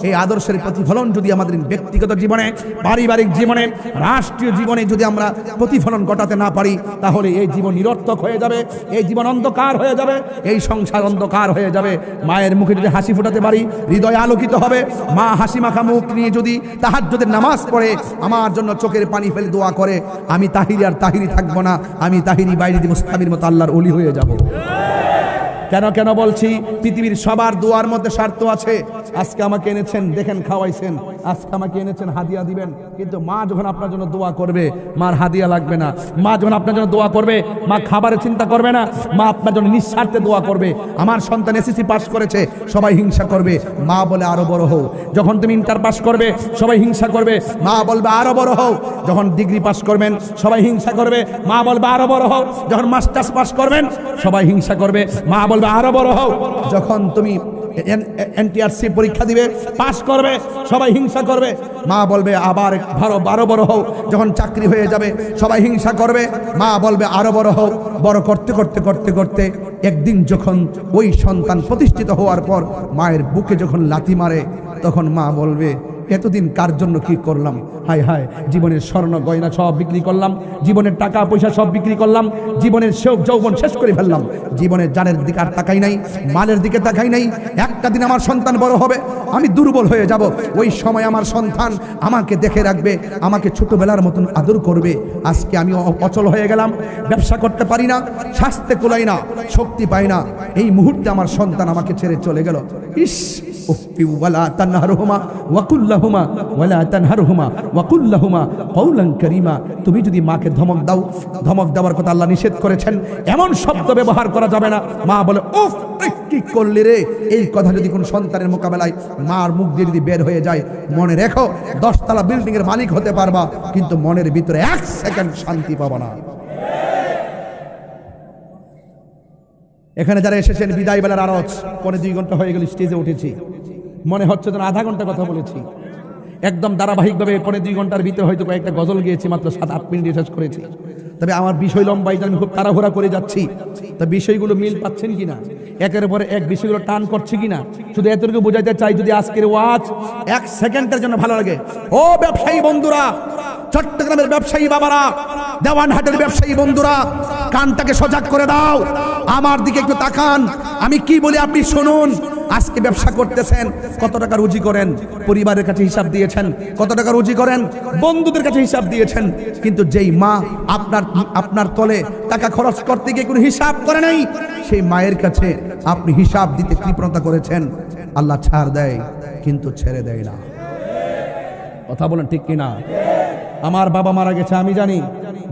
এই আদর্শের প্রতিফলন যদি আমাদের ব্যক্তিগত জীবনে, পারিবারিক জীবনে, রাষ্ট্রীয় জীবনে যদি আমরা প্রতিফলন ঘটাতে না পারি, তাহলে এই জীবন নিরর্থক হয়ে যাবে, এই জীবন অন্ধকার হয়ে যাবে, এই সংসার অন্ধকার হয়ে যাবে। মায়ের মুখে যদি হাসি ফোটাতে পারি, হৃদয় আলোকিত হবে। মা হাসি মাখা মুখ নিয়ে যদি তাহাজ্জুদের নামাজ পড়ে আমার জন্য চোখের পানি ফেলে দোয়া করে, আমি তাহিরি আর তাহিরি থাকবো না, আমি তাহিরি বাইরে দিব, মুস্তামির মতো আল্লাহর ওলি হয়ে যাব। কেন কেন বলছি, পৃথিবীর সবার দোয়ার মধ্যে স্বার্থ আছে। আজকে আমাকে এনেছেন, দেখেন খাওয়াইছেন, আজকে আমাকে এনেছেন হাদিয়া দিবেন, কিন্তু মা যখন আপনার জন্য দোয়া করবে মার হাদিয়া লাগবে না। মা যখন আপনার জন্য দোয়া করবে মা খাবারের চিন্তা করবে না, মা আপনার জন্য নিঃস্বার্থে দোয়া করবে। আমার সন্তান এসএসসি পাস করেছে, সবাই হিংসা করবে, মা বলে আরো বড় হও। যখন তুমি ইন্টার পাস করবে সবাই হিংসা করবে, মা বলবে আরো বড় হও। যখন ডিগ্রি পাস করবেন সবাই হিংসা করবে, মা বলবে আরো বড় হও। যখন মাস্টার্স পাস করবেন সবাই হিংসা করবে, মা বলবে আরো বড় হও। যখন তুমি এনটিআরসি পরীক্ষা দিবে, পাস করবে, সবাই হিংসা করবে, মা বলবে আবার আরো বড় হও। যখন চাকরি হয়ে যাবে সবাই হিংসা করবে, মা বলবে আরো বড় হও। বড় করতে করতে করতে করতে একদিন যখন ওই সন্তান প্রতিষ্ঠিত হওয়ার পর মায়ের বুকে যখন লাথি মারে, তখন মা বলবে এতদিন কার জন্য কি করলাম, হায় হায়, জীবনের স্বর্ণ গয়না সব বিক্রি করলাম, জীবনের টাকা পয়সা সব বিক্রি করলাম, জীবনের শোক যৌবন শেষ করে ফেললাম, জীবনের জানের দিকে আর তাকাই নাই, মালের দিকে তাকাই নাই। একটা দিন আমার সন্তান বড় হবে, আমি দুর্বল হয়ে যাব, ওই সময় আমার সন্তান আমাকে দেখে রাখবে, আমাকে ছোটবেলার মতন আদর করবে। আজকে আমি অচল হয়ে গেলাম, ব্যবসা করতে পারি না, স্বাস্থ্যে কুলাই না, শক্তি পাই না, এই মুহূর্তে আমার সন্তান আমাকে ছেড়ে চলে গেল। ইস, ওয়ালা তানহারহুমা ওয়াকুল্লাহুমা ওয়ালা তানহারহুমা ওয়াকুল্লাহুমা কওলান কারীমা। তুমি যদি মাকে ধমক দাও, ধমক দেওয়ার কথা আল্লাহ নিষেধ করেছেন, এমন শব্দ ব্যবহার করা যাবে না। মা বলে উফ কি করলি রে, এই কথা যদি কোন সন্তানের মোকাবেলায় মার মুখ দিয়ে যদি বের হয়ে যায়, মনে রেখো 10 তলা বিল্ডিং এর মালিক হতে পারবা, কিন্তু মনের ভিতরে 1 সেকেন্ড শান্তি পাবা না। এখানে যারা এসেছেন বিদায় বেলার আরজ, 2.5 ঘন্টা হয়ে গেল স্টেজে উঠেছি, মনে হচ্ছে যেন আধা ঘন্টা কথা বলেছি। একদম ধারাবাহিকভাবে 2.5 ঘন্টার ভিতরে হয়তো কয়েকটা গজল গিয়েছি, মাত্র 7-8 মিনিটে শেষ করেছি। তবে আমার বিষয় লম্বাই, আমি খুব তাড়াহুড়া করে যাচ্ছি, তা বিষয়গুলো মিল পাচ্ছেন কিনা, একের পরে এক বিষয়গুলো টান করছে কিনা, শুধু এতটুকু বোঝাইতে চাই, যদি আজকের ওয়াজ 1 সেকেন্ডের জন্য ভালো লাগে। ও ব্যবসায়ী বন্ধুরা, চট্টগ্রামের ব্যবসায়ী বাবারা, দেওয়ানহাটের ব্যবসায়ী বন্ধুরা, কানটাকে সজাগ করে দাও, আমার দিকে একটু তাকান, আমি কি বলি আপনি শুনুন। আজকে ব্যবসা করতেছেন, কত টাকা রুজি করেন, পরিবারের কাছে হিসাব দিয়েছেন, কত টাকা রুজি করেন, বন্ধুদের কাছে হিসাব দিয়েছেন, কিন্তু যেই মা আপনার তলে টাকা খরচ করতে গিয়ে কোনো হিসাব করে নাই, সেই মায়ের কাছে আপনি হিসাব দিতে কৃপণতা করেছেন। আল্লাহ ছাড় দেয় কিন্তু ছেড়ে দেয় না। কথা বলেন ঠিক কিনা? আমার বাবা মারা গেছে, আমি জানি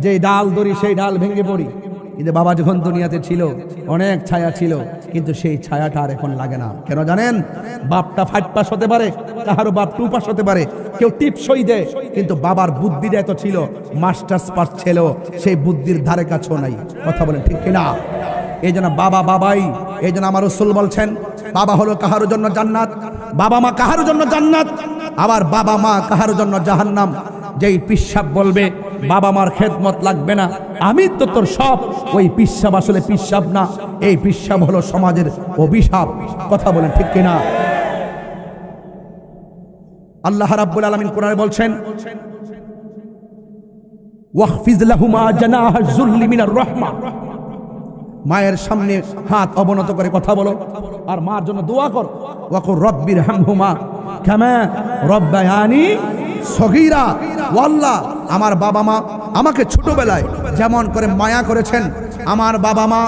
যে ডাল ধরি সেই ডাল ভেঙে পড়ি, কিন্তু বাবা যখন দুনিয়াতে ছিল অনেক ছায়া ছিল, কিন্তু সেই ছায়াটা আর এখন লাগে না। কেন জানেন? বাপটা 5 পাস হতে পারে, কাহারও বাপ 2 পাস হতে পারে, কেউ টিপসই দেয়, কিন্তু বাবার বুদ্ধিটা এত ছিল, মাস্টার্স পাস ছিল, সেই বুদ্ধির ধারে কাছেও নাই। কথা বলেন ঠিক কিনা? এই জন্য বাবা বাবাই, এই জন্য আমার রাসূল বলছেন, বাবা হলো কাহারও জন্য জান্নাত, বাবা মা কাহারও জন্য জান্নাত, আবার বাবা মা কাহারও জন্য জাহান্নাম। যেই পিসাব বলবে বাবা মার খেদমত লাগবে না, আমি তো তোর সব, ওই পিসাব আসলে পিসাব না, এই পিসাব হলো সমাজের অভিশাপ। কথা বলেন ঠিক কিনা? আল্লাহ রাব্বুল আলামিন কোরআনে বলছেন, ওয়াখফিজ লাহুমা জানাহা যুল্লি মিনার রাহমা। মায়ের সামনে হাত অবনত করে কথা বলো, আর মার জন্য দোয়া করো। ওয়াকুর রব্বির হামহুমা কামা রব্বায়ানি সগীরা। ওয়াল্লাহ, আমার বাবা মা আমাকে ছোটবেলায় যেমন করে মায়া করেছেন, আমার বাবা মা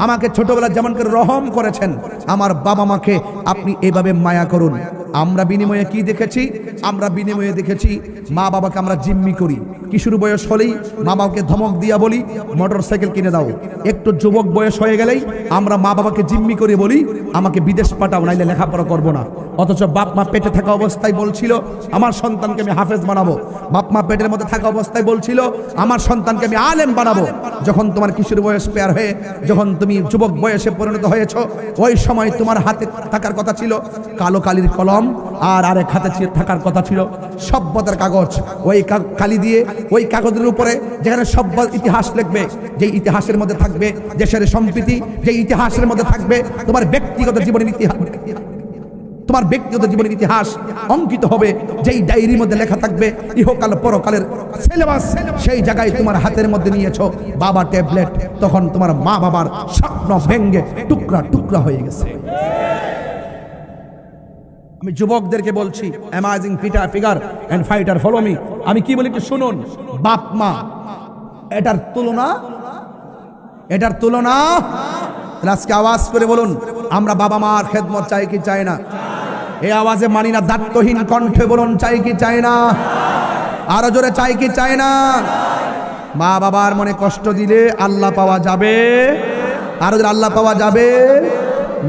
আমাকে ছোটবেলায় যেমন করে রহম করেছেন, আমার বাবা মাকে আপনি এভাবে মায়া করুন। আমরা বিনিময়ে কি দেখেছি? আমরা বিনিময়ে দেখেছি মা বাবাকে আমরা জিম্মি করি। কিশোর বয়স হলেই মা বাবাকে ধমক দিয়া বলি মোটর সাইকেল কিনে দাও। একটু যুবক বয়স হয়ে গেলেই আমরা মা বাবাকে জিম্মি করে বলি আমাকে বিদেশ পাঠাও, নাইলে লেখাপড়া করবো না। অথচ বাপ মা পেটে থাকা অবস্থায় বলছিল আমার সন্তানকে আমি হাফেজ বানাবো, বাপ মা পেটের মধ্যে থাকা অবস্থায় বলছিল আমার সন্তানকে আমি আলেম বানাবো। যখন তোমার কিশোর বয়স পেয়ার হয়ে যখন তুমি যুবক বয়সে পরিণত হয়েছ, ওই সময় তোমার হাতে থাকার কথা ছিল কালো কালির কলম, আর আরেক হাতে থাকার কথা ছিল সভ্যতার কাগজ। ওই কালি দিয়ে ওই কাগজের উপরে যেখানে সভ্য ইতিহাস লিখবে, যে ইতিহাসের মধ্যে থাকবে দেশের সম্প্রীতি, যে ইতিহাসের মধ্যে থাকবে তোমার ব্যক্তিগত জীবনের ইতিহাস, তোমার ব্যক্তিগত জীবনের ইতিহাস অঙ্কিত হবে, যেই ডায়েরির মধ্যে লেখা থাকবে ইহকাল পরকালের সিলেবাস। সেই জায়গায় তোমার হাতের মধ্যে নিয়েছো বাবা ট্যাবলেট, তখন তোমার মা বাবার স্বপ্ন ভেঙ্গে টুকরা টুকরা হয়ে গেছে। আমি যুবকদেরকে বলছি, amazing figure and fighter follow me. আমি কি বলি একটু শুনুন। বাপ মা এটার তুলনা আজকে আওয়াজ করে বলুন, আমরা বাবা মার খেদমত চাই কি চাই না? এই আওয়াজে মানি না, দায়িত্বহীন কণ্ঠে বলুন, চাই কি চাই না? আরো জোরে চাই কি চাই না? মা বাবার মনে কষ্ট দিলে আল্লাহ পাওয়া যাবে? আরো জোরে আল্লাহ পাওয়া যাবে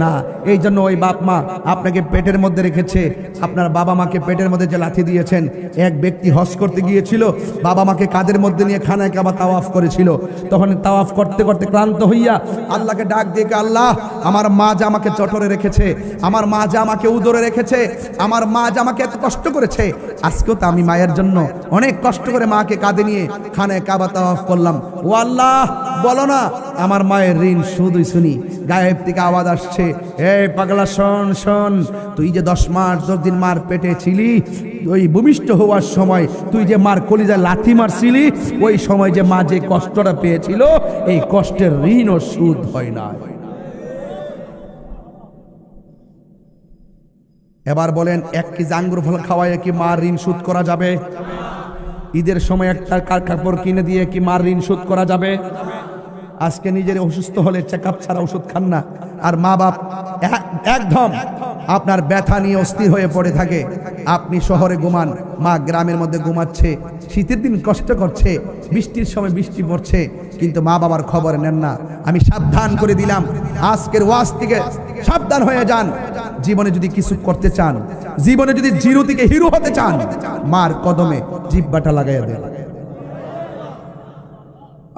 না। এই জন্য ওই বাপ মা আপনাকে পেটের মধ্যে রেখেছে। আপনার বাবা মাকে পেটের মধ্যে যে লাথি দিয়েছেন, এক ব্যক্তি হজ করতে গিয়েছিল, বাবা মাকে কাঁধের মধ্যে নিয়ে খানায় কাবা তাওয়াফ করেছিল। তখন তাওয়াফ করতে করতে ক্লান্ত হইয়া আল্লাহকে ডাক দিয়ে, আল্লাহ আমার মা যে আমাকে চটরে রেখেছে, আমার মা যে আমাকে উদরে রেখেছে, আমার মা যে আমাকে এত কষ্ট করেছে, আজকেও তো আমি মায়ের জন্য অনেক কষ্ট করে মাকে কাঁধে নিয়ে খানায় কাবা তাওয়াফ করলাম। ও আল্লাহ, বলো না আমার মায়ের ঋণ শুধুই শুনি। গায়েব থেকে আওয়াজ আসছে, এই পাগলা শোন শোন, তুই যে 10 মাস 10 দিন মার পেটে ছিলি, ওই ভূমিষ্ঠ হওয়ার সময় তুই যে মার কলিজায় লাথি মারছিলি, ওই সময় যে মা যে কষ্টটা পেয়েছিল, এই কষ্টের ঋণ ও সুদ হয় না। এবার বলেন, 1 কেজি আঙ্গুর ফল খাওয়ায় কি মার ঋণ শোধ করা যাবে? ঈদের সময় একটা কাপড় কিনে দিয়ে কি মার ঋণ শোধ করা যাবে? আজকে নিজের অসুস্থ হলে চেকআপ ছাড়া ওষুধ খান না, আর মা বাপ একদম আপনার ব্যথা নিয়ে অস্থির হয়ে পড়ে থাকে। আপনি শহরে ঘুমান, মা গ্রামের মধ্যে ঘুমাচ্ছে, শীতের দিন কষ্ট করছে, বৃষ্টির সময় বৃষ্টি পড়ছে, কিন্তু মা বাবার খবর নেন না। আমি সাবধান করে দিলাম, আজকের ওয়াজ থেকে সাবধান হয়ে যান। জীবনে যদি কিছু করতে চান, জীবনে যদি জিরো থেকে হিরো হতে চান, মার কদমে জিহ্বাটা লাগাইয়া দেন।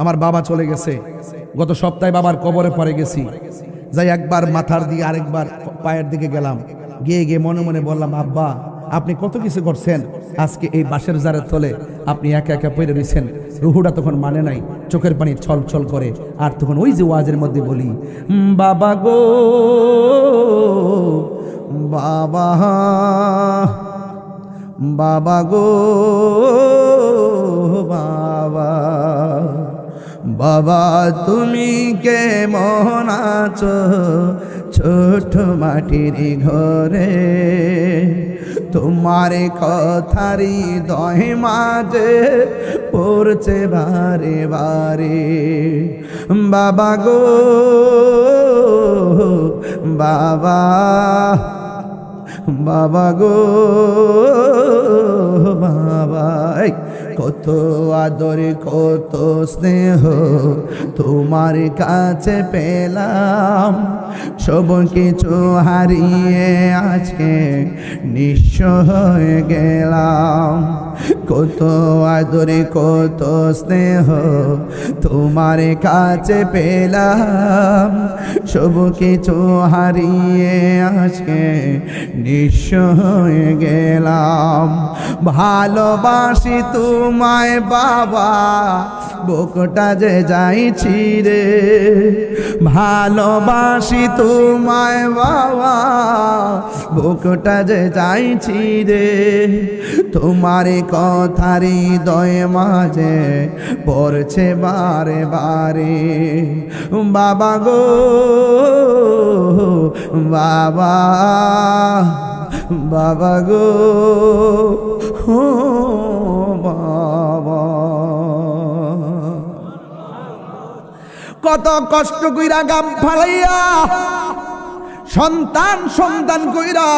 আমার বাবা চলে গেছে, গত সপ্তাহে বাবার কবরে পড়ে গেছি। যাই একবার মাথার দিকে, আরেকবার পায়ের দিকে গেলাম, গিয়ে গিয়ে মনে মনে বললাম, আব্বা আপনি কত কিছু করছেন, আজকে এই বাঁশের জারের তলে আপনি একা একা পড়ে রয়েছেন। রুহুটা তখন মানে নাই, চোখের পানি ছল ছল করে। আর তখন ওই যে ওয়াজের মধ্যে বলি, বাবা গো বাবা, বাবা গো বাবা, বাবা তুমি কেমন আছো ছোট মাটির ঘরে, তোমার কথারি দয় মাঝে পড়ছে বারে বারে। বাবা গো বাবা, বাবা গো বাবা, কত আদর কত স্নেহ তোমার কাছে পেলাম, সব কিছু হারিয়ে আজকে নিঃস্ব হয়ে গেলাম। কত আদর কত স্নেহ তোমার কাছে পেলাম, সব কিছু হারিয়ে আজকে নিঃস্ব হয়ে গেলাম। ভালোবাসি তোমায় বাবা, বুকটা যে যাইছি রে, ভালোবাসি তোমায় বাবা, বুকটা যে যাইছি রে, তোমার কথারি দয় মাঝে পড়ছে বারে বারে। বাবা গো বাবা, বাবা গো বাবা, কত কষ্ট কইরা গাম ফালাইয়া সন্তান সন্তান কইরা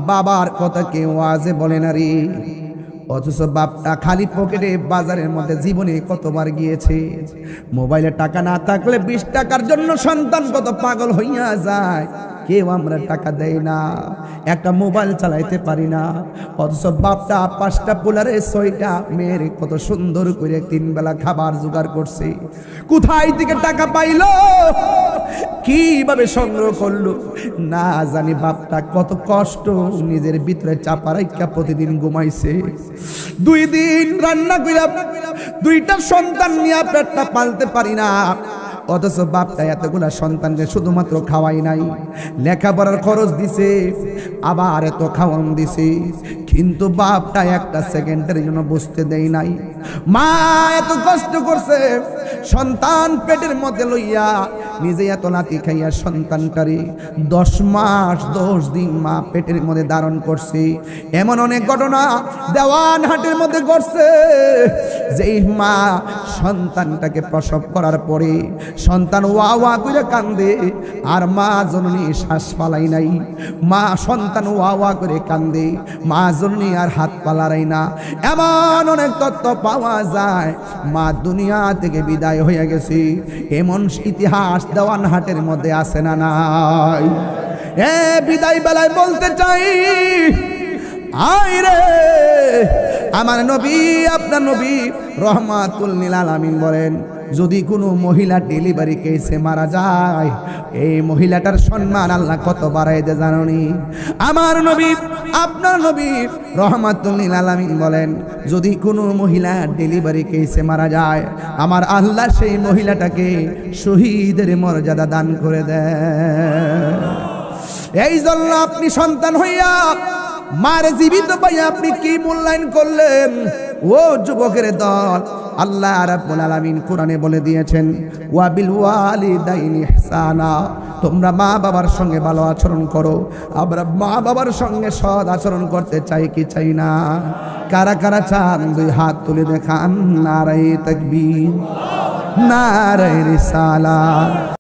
বাবার কথা কেউ আজে বলে না রে, অথচ বাপটা খালি পকেটে বাজারের মধ্যে জীবনে কতবার গিয়েছে। মোবাইলে টাকা না থাকলে 20 টাকার জন্য সন্তান কত পাগল হইয়া যায়, কেউ আমরা টাকা দেই না, একটা মোবাইল চালাইতে পারি না। অথচ বাপটা 5টা পোলারে 6টা মেয়ের কত সুন্দর করে 3 বেলা খাবার জোগাড় করছে। কোথায় থেকে টাকা পাইলো, কিভাবে সংগ্রহ করলো না জানি। বাপটা কত কষ্ট নিজের ভিতরে চাপা রাইখা প্রতিদিন ঘুমাইছে। 2 দিন রান্না কইরা 2টা সন্তান নিয়ে পেটটা পালতে পারি না, অথচ বাপটা এতগুলা সন্তানকে শুধুমাত্র খাওয়াই নাই, লেখাপড়ার খরচ দিছে, আবার এত খাওয়ান দিছে, কিন্তু বাপটা একটা সেকেন্ডের জন্য বুঝতে দেয় নাই। মা এত কষ্ট করছে, সন্তান পেটের মধ্যে লইয়া নিজে এত লাথি খাইয়া সন্তানটারে 10 মাস 10 দিন মা পেটের মধ্যে ধারণ করছে। এমন অনেক ঘটনা দেওয়ানহাটের মধ্যে ঘটছে, যেই মা সন্তানটাকে প্রসব করার পরে সন্তান ওয়া ওয়া করে কান্দে, আর মা জননী শ্বাস পালাই নাই। মা সন্তান ওয়া ওয়া করে কান্দে, মা জননী আর হাত পালারাই না। এমন অনেক তথ্য পাওয়া যায়, মা দুনিয়া থেকে বিদায় হয়ে গেছে, এমন ইতিহাস দেওয়ানহাটের মধ্যে আছে না নাই? বিদায় বেলায় বলতে চাই, আয় রে আমার নবী, আপনার নবী রহমাতুল লিল আলামিন বলেন, যদি কোনো মহিলা ডেলিভারি কেসে মারা যায়, এই মহিলাটার সম্মান আল্লাহ কত বাড়াই দে জানোনি? আমার নবী, আপনার নবী রহমাতুল লিল আলামিন বলেন, যদি কোনো মহিলা ডেলিভারি কেসে মারা যায়, আমার আল্লাহ সেই মহিলাটাকে শহীদের মর্যাদা দান করে দেয়। এই জন্য আপনি সন্তান হইয়া মারে জীবিত পাইয়া আপনি কি মূল্যায়ন করলেন? ও যুবকের দল, আল্লাহ রাব্বুল আলামিন কোরআনে বলে দিয়েছেন, ওয়া বিল ওয়ালিদাইনি ইহসানা, তোমরা মা বাবার সঙ্গে ভালো আচরণ করো। আমরা মা বাবার সঙ্গে সৎ আচরণ করতে চাই কি চাই না? কারা কারা চান দুই হাত তুলে দেখান। নারায়ে তাকবীর, নারায়ে রিসালাত।